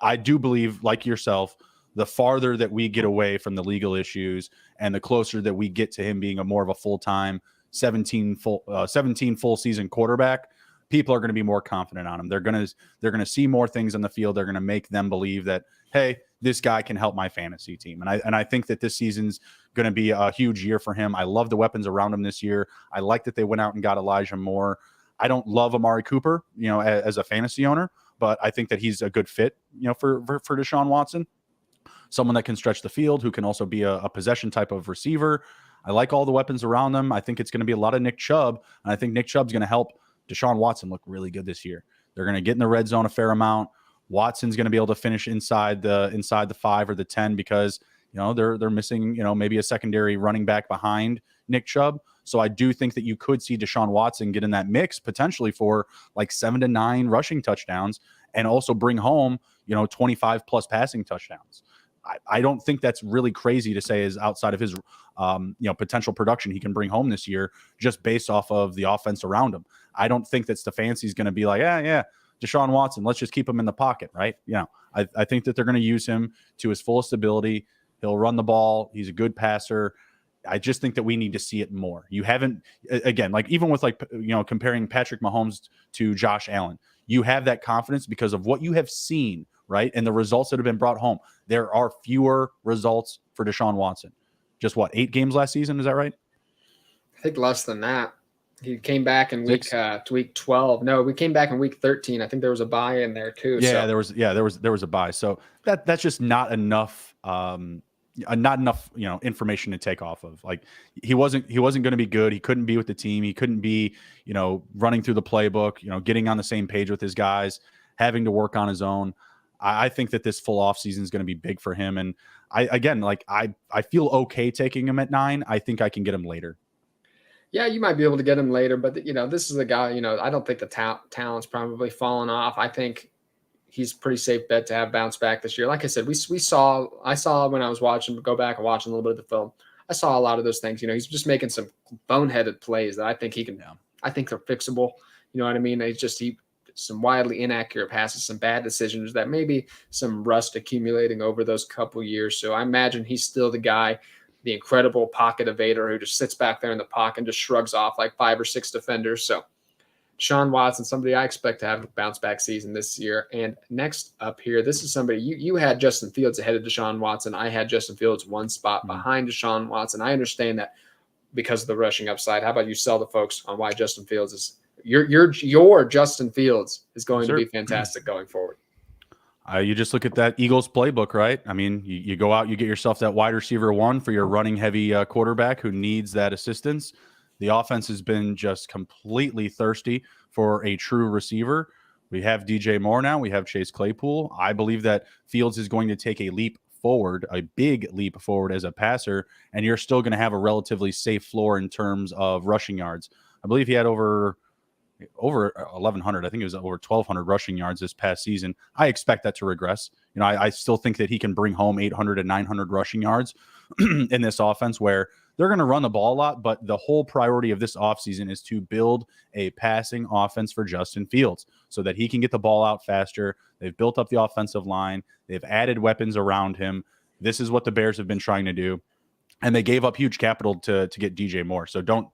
I do believe, like yourself, the farther that we get away from the legal issues and the closer that we get to him being more of a full-time 17 full season quarterback, people are going to be more confident on him. They're going to see more things on the field. They're going to make them believe that, hey, this guy can help my fantasy team. And I think that this season's going to be a huge year for him. I love the weapons around him this year. I like that they went out and got Elijah Moore. I don't love Amari Cooper, as a fantasy owner, but I think that he's a good fit, for Deshaun Watson. Someone that can stretch the field, who can also be a possession type of receiver. I like all the weapons around them. I think it's going to be a lot of Nick Chubb, and I think Nick Chubb's going to help Deshaun Watson look really good this year. They're going to get in the red zone a fair amount. Watson's going to be able to finish inside the 5 or the 10, because they're missing maybe a secondary running back behind Nick Chubb. So I do think that you could see Deshaun Watson get in that mix potentially for like 7 to 9 rushing touchdowns, and also bring home 25 plus passing touchdowns. I don't think that's really crazy to say is outside of his potential production he can bring home this year, just based off of the offense around him. I don't think that Stefanski's going to be like, Deshaun Watson, let's just keep him in the pocket, right? I think that they're going to use him to his fullest ability. He'll run the ball. He's a good passer. I just think that we need to see it more. You haven't, again, like even with comparing Patrick Mahomes to Josh Allen, you have that confidence because of what you have seen, right? And the results that have been brought home. There are fewer results for Deshaun Watson. Just 8 games last season? Is that right? I think less than that. He came back in week 12. No, we came back in week 13. I think there was a bye in there too. Yeah, there was a bye. So that's just not enough. Not enough, information to take off of. Like he wasn't going to be good. He couldn't be with the team. He couldn't be, running through the playbook. Getting on the same page with his guys, having to work on his own. I think that this full off season is going to be big for him. And I feel okay taking him at 9. I think I can get him later. Yeah, you might be able to get him later, but this is a guy. I don't think the talent's probably fallen off. I think he's a pretty safe bet to have bounce back this year. Like I said, I saw when I was go back and watching a little bit of the film, I saw a lot of those things. He's just making some boneheaded plays that I think he can. Yeah. I think they're fixable. You know what I mean? Some wildly inaccurate passes, some bad decisions, that maybe some rust accumulating over those couple years. So I imagine he's still the guy, the incredible pocket evader who just sits back there in the pocket and just shrugs off like 5 or 6 defenders. So Deshaun Watson, somebody I expect to have a bounce back season this year. And next up here, this is somebody you had Justin Fields ahead of Deshaun Watson. I had Justin Fields 1 spot behind Deshaun Watson. I understand that because of the rushing upside. How about you sell the folks on why Justin Fields is your Justin Fields is going to be fantastic going forward? You just look at that Eagles playbook, right? I mean, you go out, you get yourself that wide receiver 1 for your running heavy quarterback who needs that assistance. The offense has been just completely thirsty for a true receiver. We have DJ Moore now. We have Chase Claypool. I believe that Fields is going to take a leap forward, a big leap forward as a passer, and you're still going to have a relatively safe floor in terms of rushing yards. I believe he had over 1,100. I think it was over 1,200 rushing yards this past season. I expect that to regress. I still think that he can bring home 800 and 900 rushing yards in this offense, where they're going to run the ball a lot, but the whole priority of this offseason is to build a passing offense for Justin Fields so that he can get the ball out faster. They've built up the offensive line. They've added weapons around him. This is what the Bears have been trying to do. And they gave up huge capital to get DJ Moore. So don't,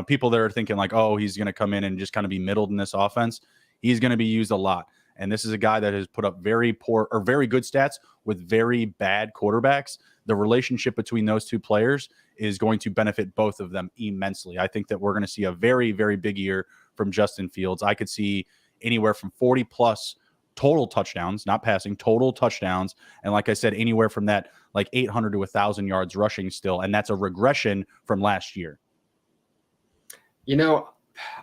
people that are thinking like, oh, he's going to come in and just kind of be middled in this offense. He's going to be used a lot. And this is a guy that has put up very poor or very good stats with very bad quarterbacks. The relationship between those two players is going to benefit both of them immensely. I think that we're going to see a very, very big year from Justin Fields. I could see anywhere from 40 plus total touchdowns, not passing, total touchdowns. And like I said, anywhere from that, like 800 to 1,000 yards rushing still. And that's a regression from last year.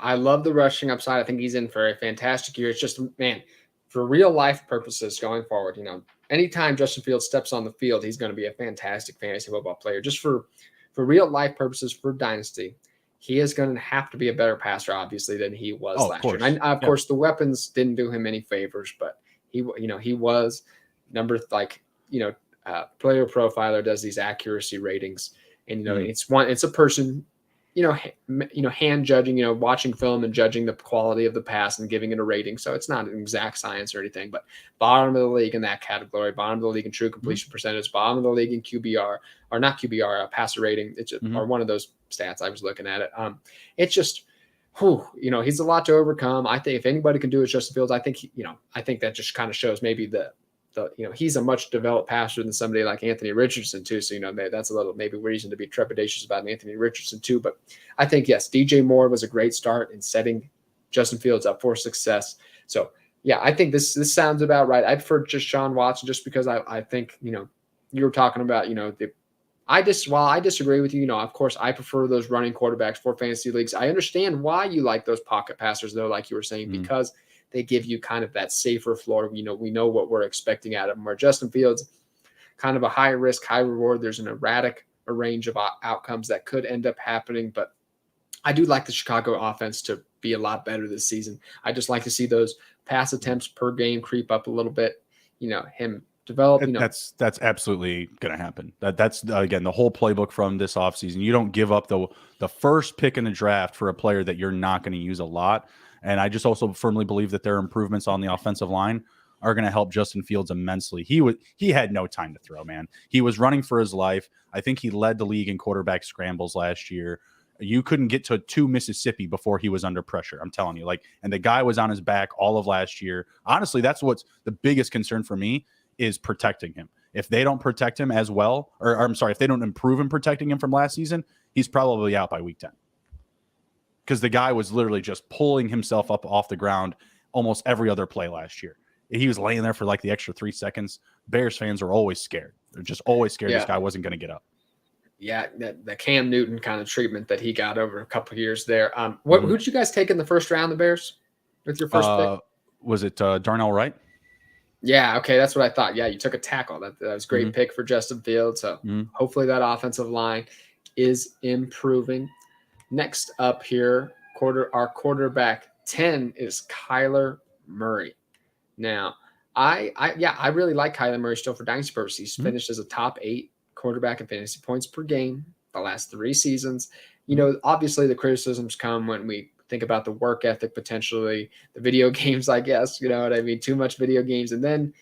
I love the rushing upside. I think he's in for a fantastic year. It's just, man, for real life purposes going forward, anytime Justin Fields steps on the field, he's going to be a fantastic fantasy football player. Just for real life purposes for Dynasty, he is going to have to be a better passer, obviously, than he was last year. And of course, the weapons didn't do him any favors, but he was player profiler does these accuracy ratings, and it's a person, hand judging, watching film and judging the quality of the pass and giving it a rating. So it's not an exact science or anything, but bottom of the league in that category, bottom of the league in true completion percentage, bottom of the league in QBR, or not QBR, passer rating. It's just, or one of those stats I was looking at it. It's just, he's a lot to overcome. I think if anybody can do it, Justin Fields. I think that just kind of shows maybe he's a much developed passer than somebody like Anthony Richardson too. So, that's a little maybe reason to be trepidatious about Anthony Richardson too. But I think, yes, DJ Moore was a great start in setting Justin Fields up for success. So yeah, I think this sounds about right. I prefer just Sean Watson just because I think, you were talking about, while I disagree with you, of course I prefer those running quarterbacks for fantasy leagues. I understand why you like those pocket passers though, like you were saying, because they give you kind of that safer floor. We know what we're expecting out of them. Where Justin Fields, kind of a high risk, high reward. There's an erratic range of outcomes that could end up happening. But I do like the Chicago offense to be a lot better this season. I just like to see those pass attempts per game creep up a little bit. Him develop. That's absolutely going to happen. That's again the whole playbook from this offseason. You don't give up the first pick in the draft for a player that you're not going to use a lot. And I just also firmly believe that their improvements on the offensive line are going to help Justin Fields immensely. He had no time to throw, man. He was running for his life. I think he led the league in quarterback scrambles last year. You couldn't get to Mississippi before he was under pressure. I'm telling you, and the guy was on his back all of last year. Honestly, that's what's the biggest concern for me is protecting him. If they don't protect him as well, if they don't improve in protecting him from last season, he's probably out by week 10. Because the guy was literally just pulling himself up off the ground almost every other play last year. He was laying there for the extra 3 seconds. Bears fans are always scared. They're just always scared this guy wasn't going to get up. Yeah, the Cam Newton kind of treatment that he got over a couple of years there. Who did you guys take in the first round, the Bears, with your first pick? Was it Darnell Wright? Yeah, okay, that's what I thought. Yeah, you took a tackle. That was a great pick for Justin Fields. So hopefully that offensive line is improving. Next up here, our quarterback 10 is Kyler Murray. Now, I really like Kyler Murray still for dynasty purposes. He's finished as a top 8 quarterback in fantasy points per game the last 3 seasons. Obviously the criticisms come when we think about the work ethic, potentially the video games, I guess, you know what I mean? Too much video games. And then,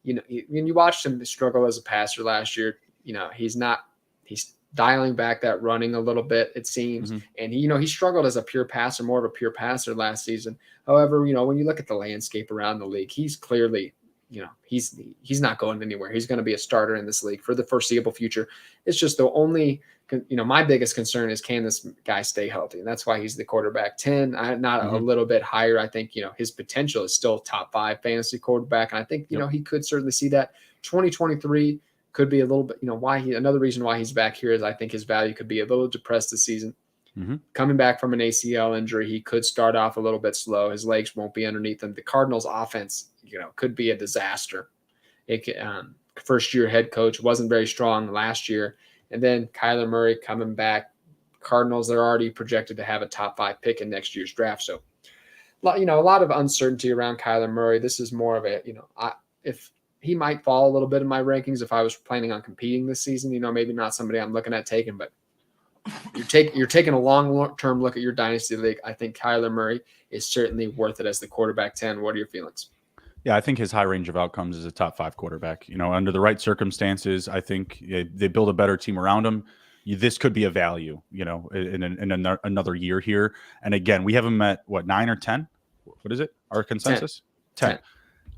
when you watched him struggle as a passer last year, he's dialing back that running a little bit, it seems. And he struggled as a pure passer, more of a pure passer last season. However, when you look at the landscape around the league, he's clearly, he's not going anywhere. He's going to be a starter in this league for the foreseeable future. It's just the only, my biggest concern is, can this guy stay healthy? And that's why he's the quarterback 10, not a little bit higher. I think, his potential is still top 5 fantasy quarterback. And I think, he could certainly see that. 2023 could be a little bit, another reason why he's back here is I think his value could be a little depressed this season. Coming back from an ACL injury, he could start off a little bit slow. His legs won't be underneath him. The Cardinals offense, could be a disaster. First year head coach wasn't very strong last year. And then Kyler Murray coming back. Cardinals, they're already projected to have a top 5 pick in next year's draft. So, a lot of uncertainty around Kyler Murray. This is more of a, if he might fall a little bit in my rankings if I was planning on competing this season, maybe not somebody I'm looking at taking, but you're taking a long-term look at your dynasty league. I think Kyler Murray is certainly worth it as the quarterback 10. What are your feelings? Yeah, I think his high range of outcomes is a top 5 quarterback. Under the right circumstances, I think they build a better team around him. This could be a value, in another year here. And again, we have him at 9 or 10? What is it? Our consensus? 10.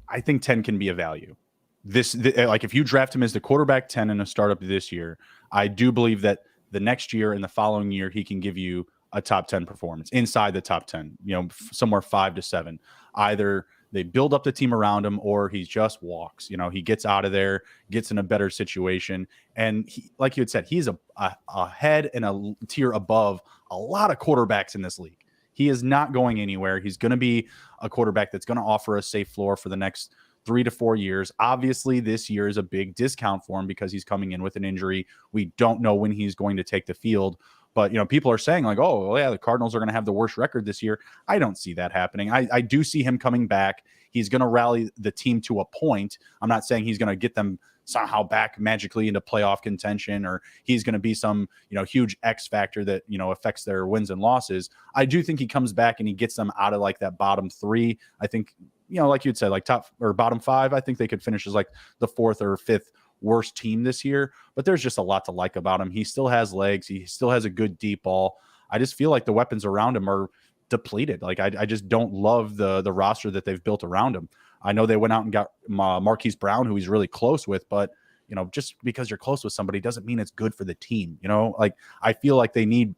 I think 10 can be a value. If you draft him as the quarterback 10 in a startup this year, I do believe that the next year and the following year, he can give you a top 10 performance inside the top 10, somewhere 5 to 7, either they build up the team around him, or he just walks. He gets out of there, gets in a better situation. And he, like you had said, he's a head and a tier above a lot of quarterbacks in this league. He is not going anywhere. He's going to be a quarterback that's going to offer a safe floor for the next 3 to 4 years. Obviously, this year is a big discount for him because he's coming in with an injury. We don't know when he's going to take the field. But, people are saying like, oh, well, yeah, the Cardinals are going to have the worst record this year. I don't see that happening. I do see him coming back. He's going to rally the team to a point. I'm not saying he's going to get them somehow back magically into playoff contention, or he's going to be some, huge X factor that, affects their wins and losses. I do think he comes back and he gets them out of like that bottom 3. I think, like you'd say, like top or bottom 5, I think they could finish as like the 4th or 5th worst team this year. But there's just a lot to like about him. He still has legs. He still has a good deep ball. I just feel like the weapons around him are depleted. Like I just don't love the roster that they've built around him. I know they went out and got Marquise Brown, who he's really close with, but just because you're close with somebody doesn't mean it's good for the team. Like I feel like they need,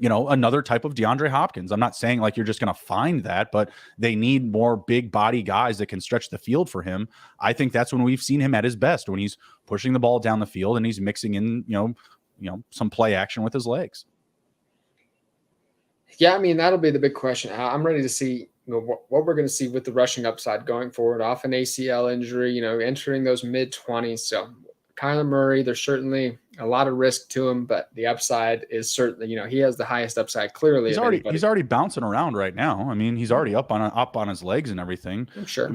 another type of DeAndre Hopkins. I'm not saying like you're just going to find that, but they need more big body guys that can stretch the field for him. I think that's when we've seen him at his best, when he's pushing the ball down the field and he's mixing in, some play action with his legs. Yeah, I mean, that'll be the big question. I'm ready to see what we're going to see with the rushing upside going forward off an ACL injury, entering those mid-20s. So Kyler Murray, there's certainly a lot of risk to him, but the upside is certainly, he has the highest upside clearly. He's already bouncing around right now. I mean, he's already up on his legs and everything. I'm sure.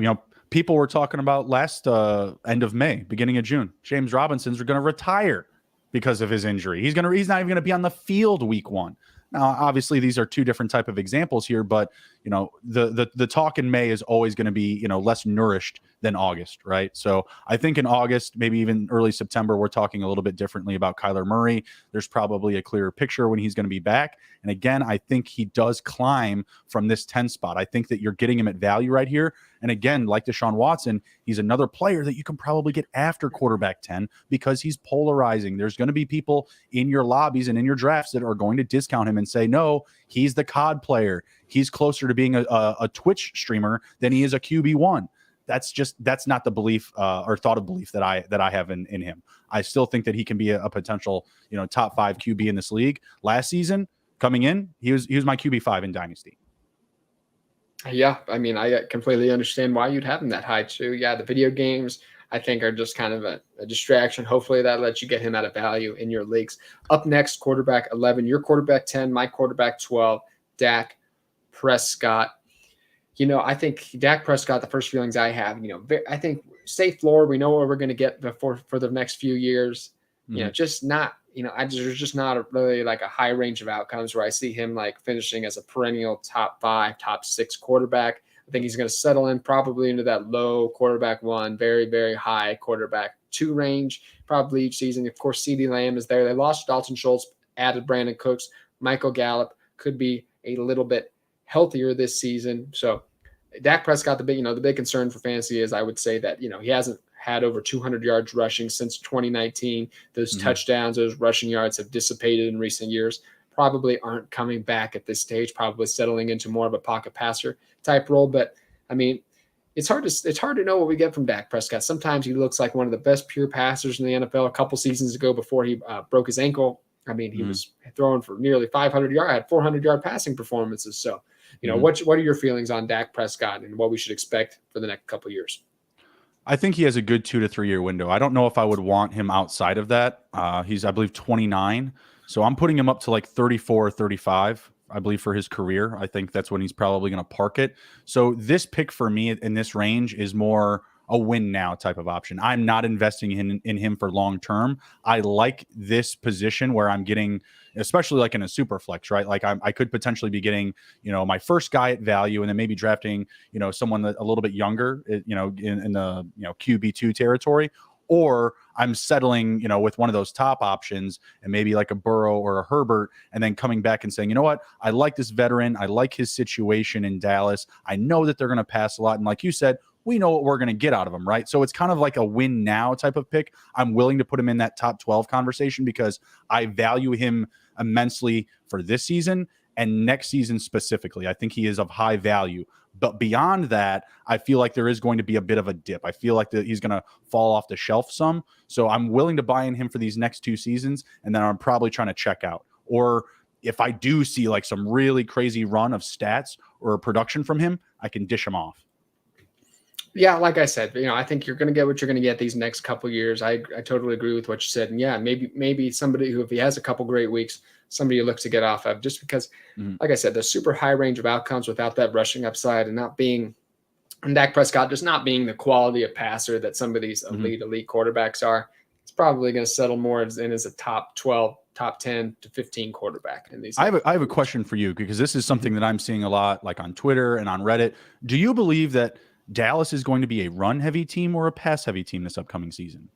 People were talking about last end of May, beginning of June, James Robinson's going to retire because of his injury. He's not even going to be on the field week 1. Now, obviously, these are 2 different type of examples here, but the talk in May is always going to be less nourished than August, right? So I think in August, maybe even early September, we're talking a little bit differently about Kyler Murray. There's probably a clearer picture when he's going to be back. And again, I think he does climb from this 10 spot. I think that you're getting him at value right here. And again, like Deshaun Watson, he's another player that you can probably get after quarterback 10 because he's polarizing. There's going to be people in your lobbies and in your drafts that are going to discount him and say, no, he's the COD player. He's closer to being a Twitch streamer than he is a QB1. That's not the belief or thought of belief that I have in him. I still think that he can be a potential, top 5 QB in this league. Last season coming in, he was my QB5 in Dynasty. Yeah, I mean, I completely understand why you'd have him that high too. Yeah, the video games, I think, are just kind of a distraction. Hopefully that lets you get him at a value in your leagues. Up next, quarterback 11, your quarterback 10, my quarterback 12, Dak Prescott. I think Dak Prescott, the first feelings I have, I think safe floor. We know what we're going to get for the next few years. Mm-hmm. Just not, there's just not really like a high range of outcomes where I see him like finishing as a perennial top 5, top 6 quarterback. I think he's going to settle in probably into that low quarterback 1, very, very high quarterback 2 range, probably each season. Of course, CeeDee Lamb is there. They lost Dalton Schultz, added Brandon Cooks. Michael Gallup could be a little bit healthier this season. So Dak Prescott, the big concern for fantasy is I would say that, he hasn't had over 200 yards rushing since 2019. Those touchdowns, those rushing yards have dissipated in recent years. Probably aren't coming back at this stage, probably settling into more of a pocket passer type role. But I mean, it's hard to know what we get from Dak Prescott. Sometimes he looks like one of the best pure passers in the NFL. A couple seasons ago before he broke his ankle, I mean, he was throwing for nearly 500 yards, had 400-yard passing performances. So, what are your feelings on Dak Prescott and what we should expect for the next couple of years? I think he has a good 2 to 3 year window. I don't know if I would want him outside of that. He's, I believe, 29. So I'm putting him up to like 34 or 35, I believe, for his career. I think that's when he's probably going to park it. So this pick for me in this range is more a win now type of option. I'm not investing in him for long term. I like this position where I'm getting, especially like in a super flex, right? Like I could potentially be getting, my first guy at value and then maybe drafting, someone that a little bit younger, in the, QB2 territory. Or I'm settling, with one of those top options and maybe like a Burrow or a Herbert, and then coming back and saying, you know what, I like this veteran. I like his situation in Dallas. I know that they're going to pass a lot. And like you said, we know what we're going to get out of him, right? So it's kind of like a win now type of pick. I'm willing to put him in that top 12 conversation because I value him immensely for this season. And next season specifically, I think he is of high value. But beyond that, I feel like there is going to be a bit of a dip. I feel like that he's going to fall off the shelf some. So I'm willing to buy in him for these next 2 seasons, and then I'm probably trying to check out. Or if I do see like some really crazy run of stats or production from him, I can dish him off. Yeah, like I said, I think you're going to get what you're going to get these next couple years. I totally agree with what you said. And yeah, maybe somebody who, if he has a couple great weeks, somebody who looks to get off of, just because, like I said, the super high range of outcomes without that rushing upside and Dak Prescott just not being the quality of passer that some of these elite quarterbacks are. It's probably going to settle more as a top 12, top 10 to 15 quarterback in these. I have a question for you, because this is something that I'm seeing a lot, like on Twitter and on Reddit. Do you believe that Dallas is going to be a run-heavy team or a pass-heavy team this upcoming season?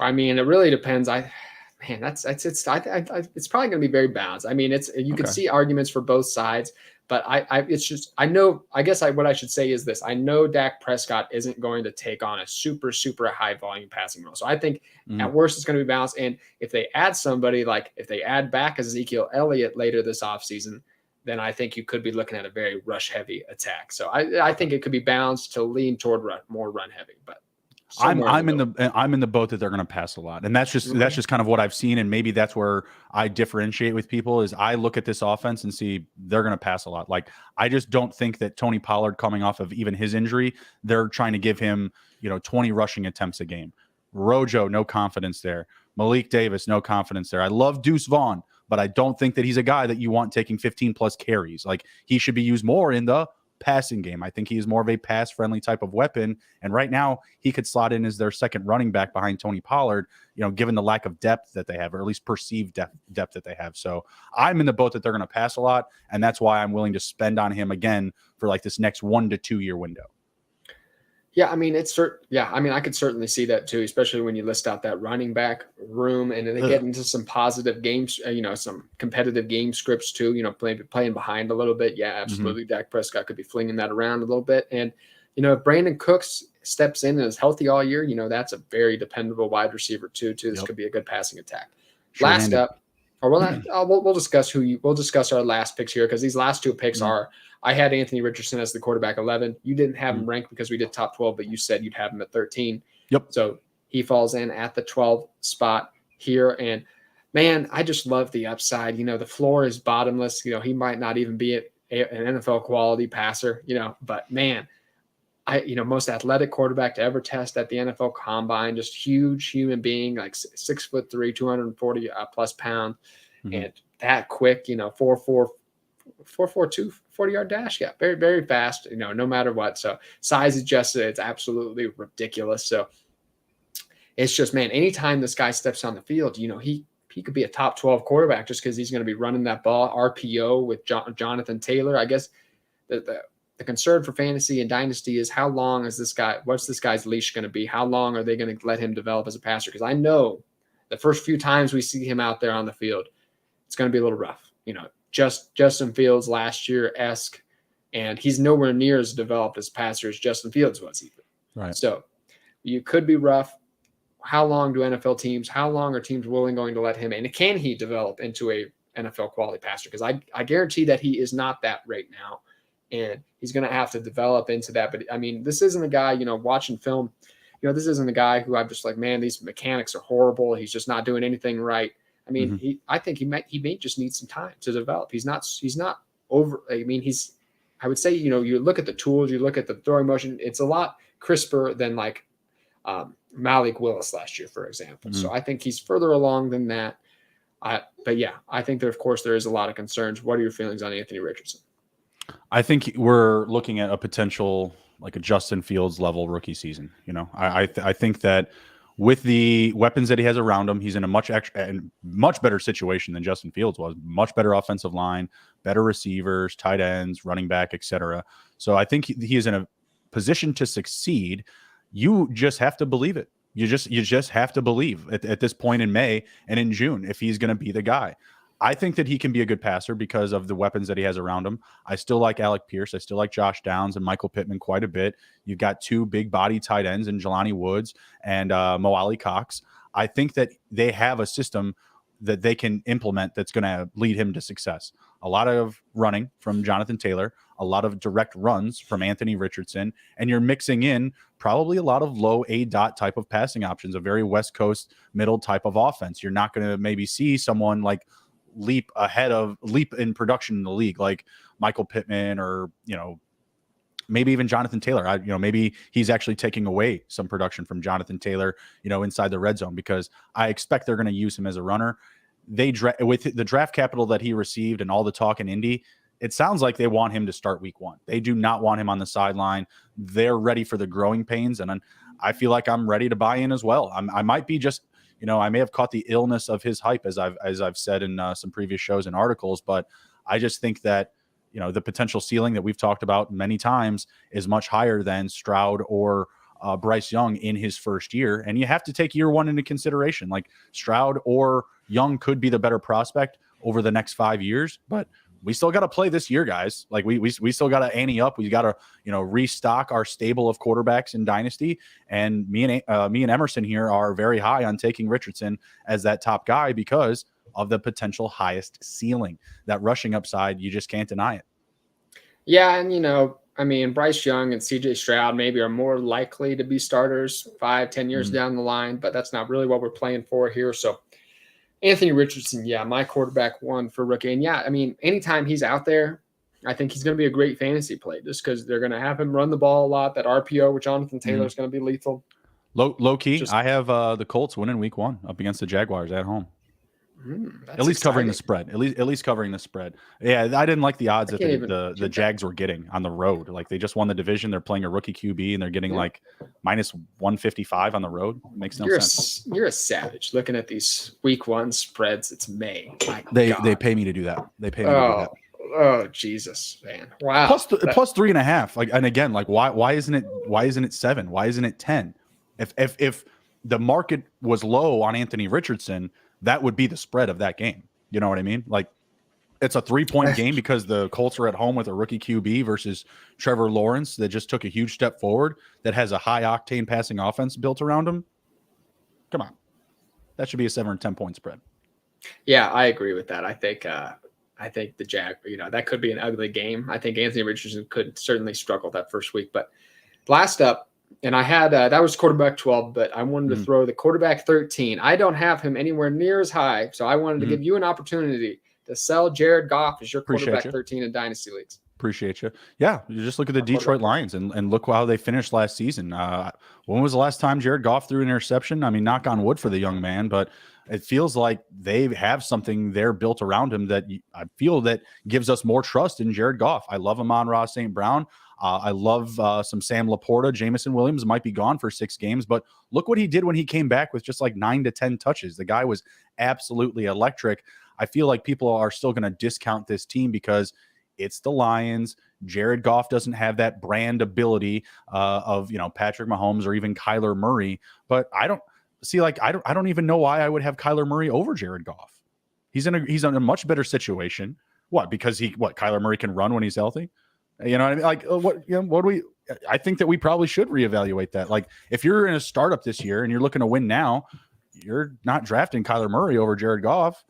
I mean, it really depends. It's probably going to be very balanced. I mean, you can see arguments for both sides, but what I should say is this: I know Dak Prescott isn't going to take on a super, super high volume passing role. So I think at worst it's going to be balanced. And if they add somebody, like if they add back Ezekiel Elliott later this offseason, then I think you could be looking at a very rush-heavy attack. So I think it could be balanced to lean toward more run-heavy. But I'm in the boat that they're going to pass a lot, and that's just kind of what I've seen, and maybe that's where I differentiate with people. Is I look at this offense and see they're going to pass a lot. Like, I just don't think that Tony Pollard, coming off of even his injury, they're trying to give him 20 rushing attempts a game. Rojo, no confidence there. Malik Davis, no confidence there. I love Deuce Vaughn, but I don't think that he's a guy that you want taking 15 plus carries. Like, he should be used more in the passing game. I think he is more of a pass friendly type of weapon. And right now he could slot in as their second running back behind Tony Pollard, given the lack of depth that they have, or at least perceived depth that they have. So I'm in the boat that they're going to pass a lot. And that's why I'm willing to spend on him again for like this next 1 to 2 year window. Yeah, I mean, I could certainly see that too, especially when you list out that running back room and they get into some positive games, some competitive game scripts too, playing behind a little bit. Yeah, absolutely. Dak Prescott could be flinging that around a little bit. And, if Brandon Cooks steps in and is healthy all year, that's a very dependable wide receiver too. This could be a good passing attack. Last up, we'll discuss our last picks here, because these last 2 picks are, I had Anthony Richardson as the quarterback 11. You didn't have him ranked because we did top 12, but you said you'd have him at 13. Yep. So he falls in at the 12 spot here. And man, I just love the upside. The floor is bottomless. He might not even be an NFL quality passer, but man, most athletic quarterback to ever test at the NFL Combine, just huge human being, like 6'3", 240 plus pounds, and that quick, 4.42 40-yard dash. Yeah, very, very fast, no matter what. So size adjusted, it's absolutely ridiculous. So it's just, man, anytime this guy steps on the field, he could be a top 12 quarterback just because he's going to be running that ball RPO with Jonathan Taylor. I guess the concern for fantasy and dynasty is what's this guy's leash going to be? How long are they going to let him develop as a passer? Because I know the first few times we see him out there on the field, it's going to be a little rough. Just Justin Fields last year-esque, and he's nowhere near as developed as passer as Justin Fields was even. Right. So you could be rough. How long are teams going to let him in? And can he develop into a NFL quality passer? Because I guarantee that he is not that right now, and he's going to have to develop into that. But I mean, this isn't a guy, watching film, this isn't a guy who I'm just like, man, these mechanics are horrible. He's just not doing anything right. I mean, I think he may just need some time to develop. He's not over. I mean, I would say, you look at the tools, you look at the throwing motion, it's a lot crisper than like Malik Willis last year, for example. So I think he's further along than that. But yeah, I think that, of course, there is a lot of concerns. What are your feelings on Anthony Richardson? I think we're looking at a potential, like a Justin Fields level rookie season. I think that with the weapons that he has around him, he's in a much better situation than Justin Fields was. Much better offensive line, better receivers, tight ends, running back, etc. So I think he is in a position to succeed. You just have to believe it. You just have to believe at this point in May and in June if he's going to be the guy. I think that he can be a good passer because of the weapons that he has around him. I still like Alec Pierce. I still like Josh Downs and Michael Pittman quite a bit. You've got 2 big body tight ends in Jelani Woods and Mo Ali Cox. I think that they have a system that they can implement that's going to lead him to success. A lot of running from Jonathan Taylor, a lot of direct runs from Anthony Richardson, and you're mixing in probably a lot of low A dot type of passing options, a very West Coast middle type of offense. You're not going to maybe see someone like leap in production in the league, like Michael Pittman or, maybe even Jonathan Taylor. Maybe he's actually taking away some production from Jonathan Taylor, inside the red zone, because I expect they're going to use him as a runner. With the draft capital that he received and all the talk in Indy, it sounds like they want him to start week 1. They do not want him on the sideline. They're ready for the growing pains. And I feel like I'm ready to buy in as well. I might be just, I may have caught the illness of his hype, as I've said in some previous shows and articles, but I just think that, the potential ceiling that we've talked about many times is much higher than Stroud or Bryce Young in his first year. And you have to take year 1 into consideration. Like Stroud or Young could be the better prospect over the next 5 years, but we still got to play this year, guys. Like we still got to ante up. We got to, restock our stable of quarterbacks in Dynasty. And me and Emerson here are very high on taking Richardson as that top guy because of the potential highest ceiling. That rushing upside, you just can't deny it. Yeah, and Bryce Young and CJ Stroud maybe are more likely to be starters 5-10 years down the line, but that's not really what we're playing for here. So Anthony Richardson, yeah, my quarterback 1 for rookie. And yeah, anytime he's out there, I think he's going to be a great fantasy play just because they're going to have him run the ball a lot. That RPO with Jonathan Taylor is going to be lethal. Low key, I have the Colts winning week 1 up against the Jaguars at home. At least covering the spread. At least covering the spread. Yeah, I didn't like the odds that the Jags were getting on the road. Like they just won the division. They're playing a rookie QB and they're getting like minus 155 on the road. It makes no sense. You're a savage looking at these week 1 spreads. It's May. They pay me to do that. They pay me to do that. Oh Jesus, man! Wow. Plus 3.5. Like, and again, like why isn't it 7? Why isn't it 10? If the market was low on Anthony Richardson, that would be the spread of that game. You know what I mean? Like it's a 3-point game because the Colts are at home with a rookie QB versus Trevor Lawrence that just took a huge step forward, that has a high octane passing offense built around him. Come on. That should be a 7 or 10-point spread. Yeah, I agree with that. I think the Jag, that could be an ugly game. I think Anthony Richardson could certainly struggle that first week. But last up, and I had that was quarterback 12, but I wanted to throw the quarterback 13. I don't have him anywhere near as high, so I wanted to give you an opportunity to sell Jared Goff as your quarterback 13 in Dynasty leagues. Appreciate you. Yeah, you just look at the Detroit Lions and look how they finished last season. When was the last time Jared Goff threw an interception? I mean, knock on wood for the young man, but it feels like they have something there built around him that I feel that gives us more trust in Jared Goff. I love Amon-Ra St. Brown. I love some Sam Laporta. Jamison Williams might be gone for 6 games, but look what he did when he came back with just like 9 to 10 touches. The guy was absolutely electric. I feel like people are still going to discount this team because it's the Lions. Jared Goff doesn't have that brand ability of Patrick Mahomes or even Kyler Murray. But I don't even know why I would have Kyler Murray over Jared Goff. He's in a much better situation. What? Because Kyler Murray can run when he's healthy. You know what I mean? Like what do we? I think that we probably should reevaluate that. Like if you're in a startup this year and you're looking to win now, you're not drafting Kyler Murray over Jared Goff.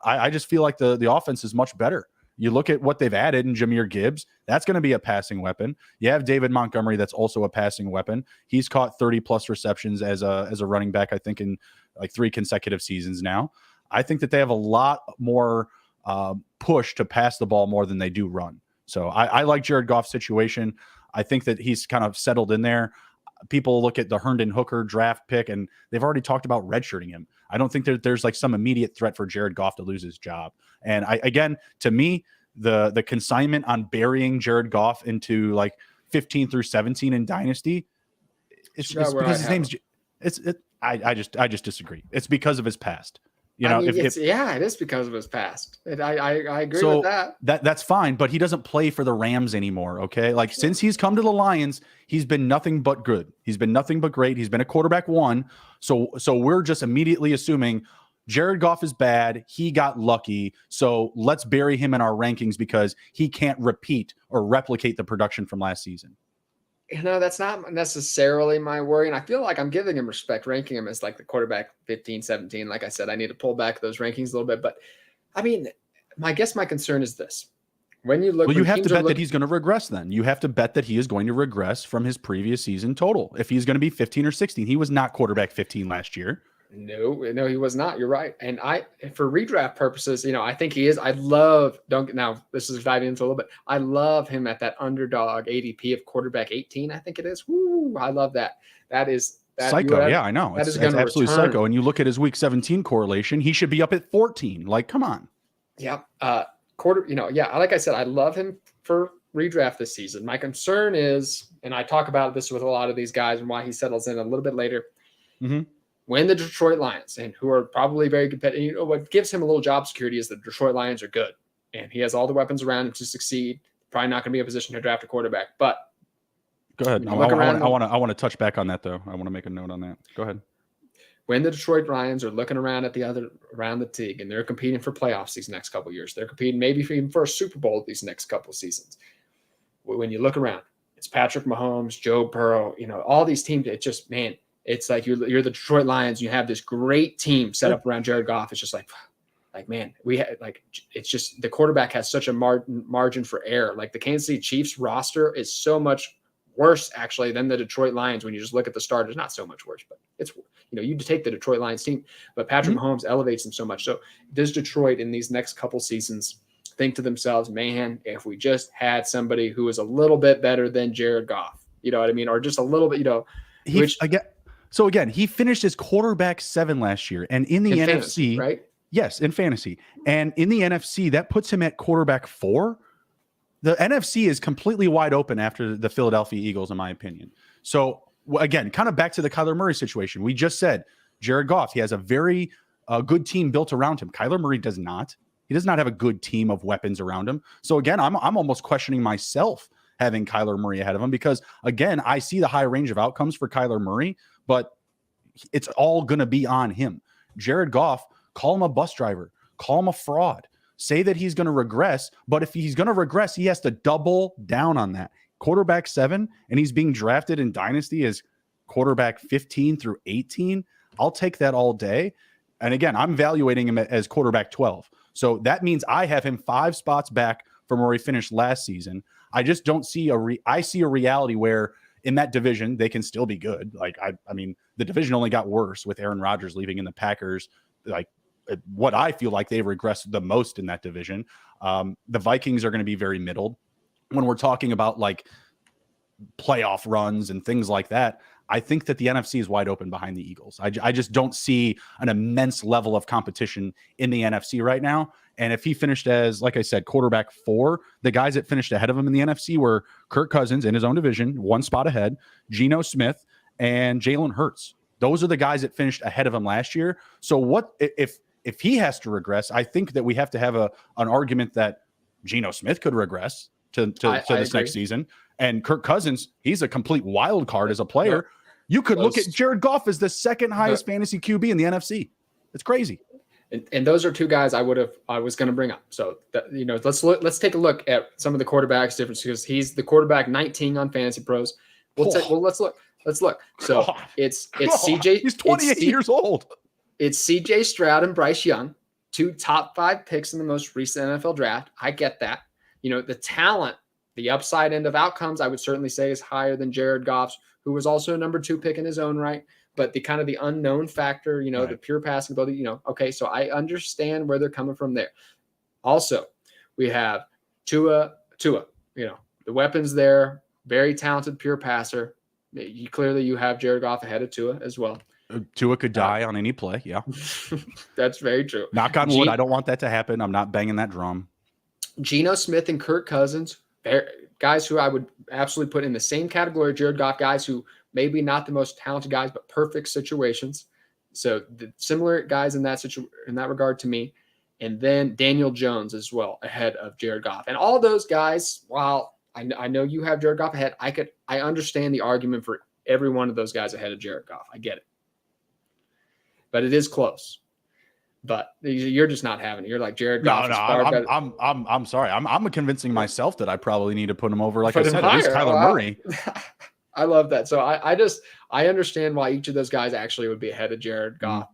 I just feel like the offense is much better. You look at what they've added in Jahmyr Gibbs. That's going to be a passing weapon. You have David Montgomery. That's also a passing weapon. He's caught 30 plus receptions as a running back, I think, in like 3 consecutive seasons now. I think that they have a lot more push to pass the ball more than they do run. So I like Jared Goff's situation. I think that he's kind of settled in there. People look at the Herndon Hooker draft pick, and they've already talked about redshirting him. I don't think that there's like some immediate threat for Jared Goff to lose his job. And to me, the consignment on burying Jared Goff into like 15 through 17 in Dynasty, it's because his name's I just disagree. It's because of his past. It is because of his past. I agree with that. That's fine, but he doesn't play for the Rams anymore. Okay, like since he's come to the Lions, he's been nothing but good. He's been nothing but great. He's been a quarterback 1. So we're just immediately assuming Jared Goff is bad. He got lucky. So let's bury him in our rankings because he can't repeat or replicate the production from last season. That's not necessarily my worry. And I feel like I'm giving him respect, ranking him as like the quarterback 15, 17. Like I said, I need to pull back those rankings a little bit. But I mean, I guess my concern is this. When you look, Well, you when have to teams are bet that looking, he's going to regress then. You have to bet that he is going to regress from his previous season total. If he's going to be 15 or 16, he was not quarterback 15 last year. no, he was not. You're right. And for redraft purposes, I think he is. Now this is diving into a little bit. I love him at that underdog ADP of quarterback 18. I think it is. Woo, I love that. That is Psycho. Yeah, I know. That It's is going to absolutely return. psycho. And you look at his week 17 correlation, he should be up at 14. Like, come on. Yeah. Like I said, I love him for redraft this season. My concern is, and I talk about this with a lot of these guys and why he settles in a little bit later. Mm-hmm. When the Detroit Lions, and who are probably very competitive, what gives him a little job security is the Detroit Lions are good, and he has all the weapons around him to succeed. Probably not going to be in a position to draft a quarterback, but go ahead. I want to touch back on that though. I want to make a note on that. Go ahead. When the Detroit Lions are looking around at around the league, and they're competing for playoffs these next couple of years, they're competing maybe even for a Super Bowl these next couple of seasons. When you look around, it's Patrick Mahomes, Joe Burrow, all these teams. It's just, man, it's like you're the Detroit Lions. You have this great team set up around Jared Goff. It's just like man, it's just the quarterback has such a margin for error. Like the Kansas City Chiefs roster is so much worse actually than the Detroit Lions. When you just look at the starters, not so much worse, but it's, you take the Detroit Lions team, but Patrick Mahomes elevates them so much. So does Detroit in these next couple seasons think to themselves, man, if we just had somebody who was a little bit better than Jared Goff, you know what I mean? Or just a little bit, So again, he finished as quarterback 7 last year, and in the NFC, fantasy, right? Yes, in fantasy, and in the NFC, that puts him at quarterback 4. The NFC is completely wide open after the Philadelphia Eagles, in my opinion. So again, kind of back to the Kyler Murray situation. We just said Jared Goff, he has a very good team built around him. Kyler Murray does not. He does not have a good team of weapons around him. So again, I'm almost questioning myself having Kyler Murray ahead of him because, again, I see the high range of outcomes for Kyler Murray, but it's all going to be on him. Jared Goff, call him a bus driver, call him a fraud, say that he's going to regress, but if he's going to regress, he has to double down on that. Quarterback 7, and he's being drafted in Dynasty as quarterback 15 through 18. I'll take that all day. And again, I'm evaluating him as quarterback 12. So that means I have him 5 spots back from where he finished last season. I just don't see I see a reality where in that division, they can still be good. Like, I mean, the division only got worse with Aaron Rodgers leaving in the Packers. Like, what I feel like they regressed the most in that division. The Vikings are going to be very middled. When we're talking about like playoff runs and things like that, I think that the NFC is wide open behind the Eagles. I just don't see an immense level of competition in the NFC right now. And if he finished as, like I said, quarterback 4, the guys that finished ahead of him in the NFC were Kirk Cousins in his own division, 1 spot ahead, Geno Smith, and Jalen Hurts. Those are the guys that finished ahead of him last year. So what if he has to regress? I think that we have to have an argument that Geno Smith could regress to this next season. And Kirk Cousins, he's a complete wild card as a player. No. You could look at Jared Goff as the second highest fantasy QB in the NFC. It's crazy. And those are 2 guys I was going to bring up. So let's take a look at some of the quarterbacks difference because he's the quarterback 19 on Fantasy Pros. Let's look. So it's CJ. He's 28 years old. It's CJ Stroud and Bryce Young, 2 top 5 picks in the most recent NFL draft. I get that. The talent, the upside end of outcomes, I would certainly say is higher than Jared Goff's, who was also a number 2 pick in his own right. But the unknown factor, right. The pure passing ability, okay, so I understand where they're coming from there. Also, we have Tua, the weapons there, very talented pure passer. You have Jared Goff ahead of Tua as well. Tua could die on any play, yeah. That's very true. Knock on wood, I don't want that to happen. I'm not banging that drum. Geno Smith and Kirk Cousins, guys who I would absolutely put in the same category of Jared Goff, guys who maybe not the most talented guys, but perfect situations. So the similar guys in that regard to me. And then Daniel Jones as well ahead of Jared Goff. And all those guys, while I know you have Jared Goff ahead, I understand the argument for every one of those guys ahead of Jared Goff. I get it. But it is close. But you're just not having it. You're like Jared Goff. I'm sorry. I'm convincing myself that I probably need to put him over. Like I said, at least Kyler Murray. I love that. So I understand why each of those guys actually would be ahead of Jared Goff.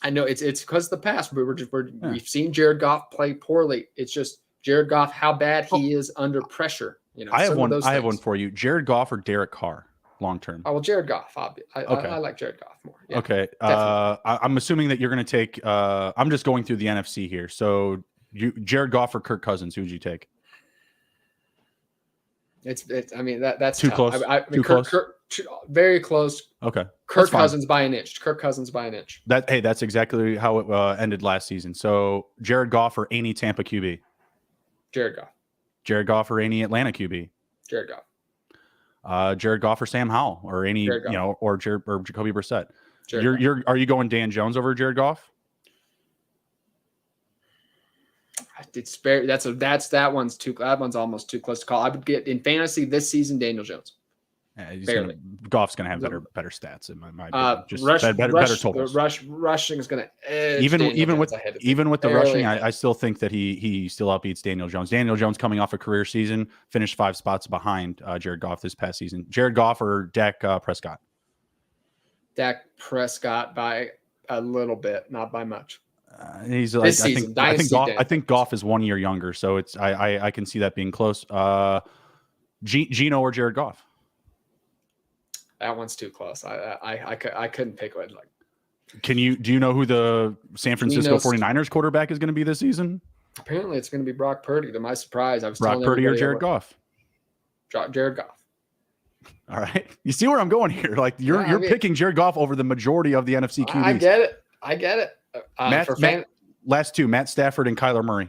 I know it's because of the past, but we've seen Jared Goff play poorly. It's just Jared Goff, how bad he is under pressure. I have one for you. Jared Goff or Derek Carr long term? Oh, well, Jared Goff. Okay. I like Jared Goff more. Yeah, okay. I'm assuming that you're going to take. I'm just going through the NFC here. So Jared Goff or Kirk Cousins? Who would you take? It's. I mean that's too tough. close. I mean, too close. Very close. Okay. Kirk Cousins by an inch. Kirk Cousins by an inch. That's exactly how it ended last season. So Jared Goff or any Tampa QB? Jared Goff or any Atlanta QB? Jared Goff. Jared Goff or Sam Howell or any or Jacoby Brissett? Are you going Dan Jones over Jared Goff? It's very that one's almost too close to call. I would get in fantasy this season Daniel Jones. Goff's gonna have better stats in my opinion. Just better totals. Rushing is gonna edge even with the rushing, I still think that he still outbeats Daniel Jones. Daniel Jones coming off a career season finished 5 spots behind Jared Goff this past season. Jared Goff or Dak Prescott? Dak Prescott by a little bit, not by much. He's like I think Goff is 1 year younger, so it's I can see that being close. Geno or Jared Goff? That one's too close. I couldn't pick one. Like, do you know who the San Francisco 49ers quarterback is going to be this season? Apparently, it's going to be Brock Purdy. To my surprise, I was Brock Purdy or Jared Goff. Jared Goff. All right, you see where I'm going here. Like you're picking Jared Goff over the majority of the NFC QBs. I get it. Last two, Matt Stafford and Kyler Murray.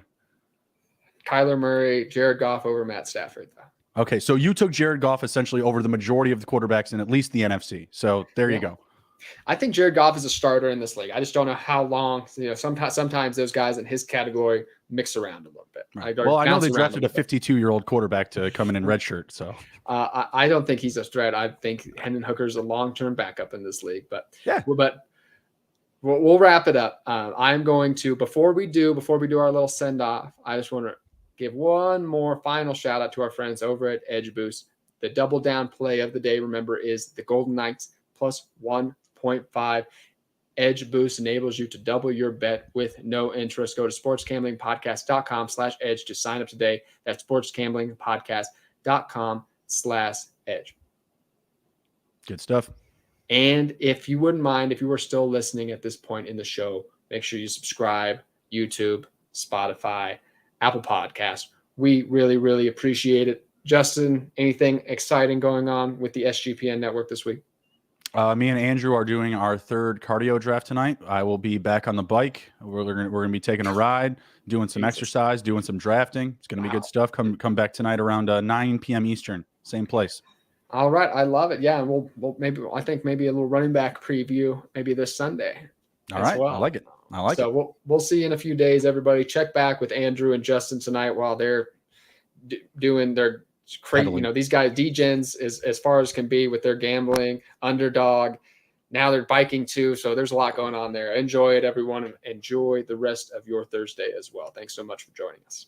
Kyler Murray, Jared Goff over Matt Stafford. Okay, so you took Jared Goff essentially over the majority of the quarterbacks in at least the NFC. So there you go. I think Jared Goff is a starter in this league. I just don't know how long. Sometimes those guys in his category mix around a little bit. Right. I know they drafted a 52-year-old quarterback to come in red shirt. So I don't think he's a threat. I think Hendon Hooker's a long-term backup in this league. But we'll wrap it up. I'm going to before we do our little send-off, I just want to give one more final shout out to our friends over at Edge Boost. The double down play of the day, remember, is the Golden Knights plus 1.5. Edge Boost enables you to double your bet with no interest. Go to sportsgamblingpodcast.com/edge to sign up today. That's sportsgamblingpodcast.com/edge. Good stuff. And if you wouldn't mind, if you were still listening at this point in the show, make sure you subscribe, YouTube, Spotify, Apple Podcasts. We really, really appreciate it. Justin, anything exciting going on with the SGPN network this week? Me and Andrew are doing our 3rd cardio draft tonight. I will be back on the bike. We're going to be taking a ride, doing some exercise, doing some drafting. It's going to be good stuff. Come back tonight around 9 p.m. Eastern, same place. All right, I love it. Yeah, and we'll maybe a little running back preview maybe this Sunday. All right, well. I like it. So we'll see you in a few days, everybody. Check back with Andrew and Justin tonight while they're doing their crazy. These guys, D-Gens is as far as can be with their gambling, underdog. Now they're biking too, so there's a lot going on there. Enjoy it, everyone, and enjoy the rest of your Thursday as well. Thanks so much for joining us.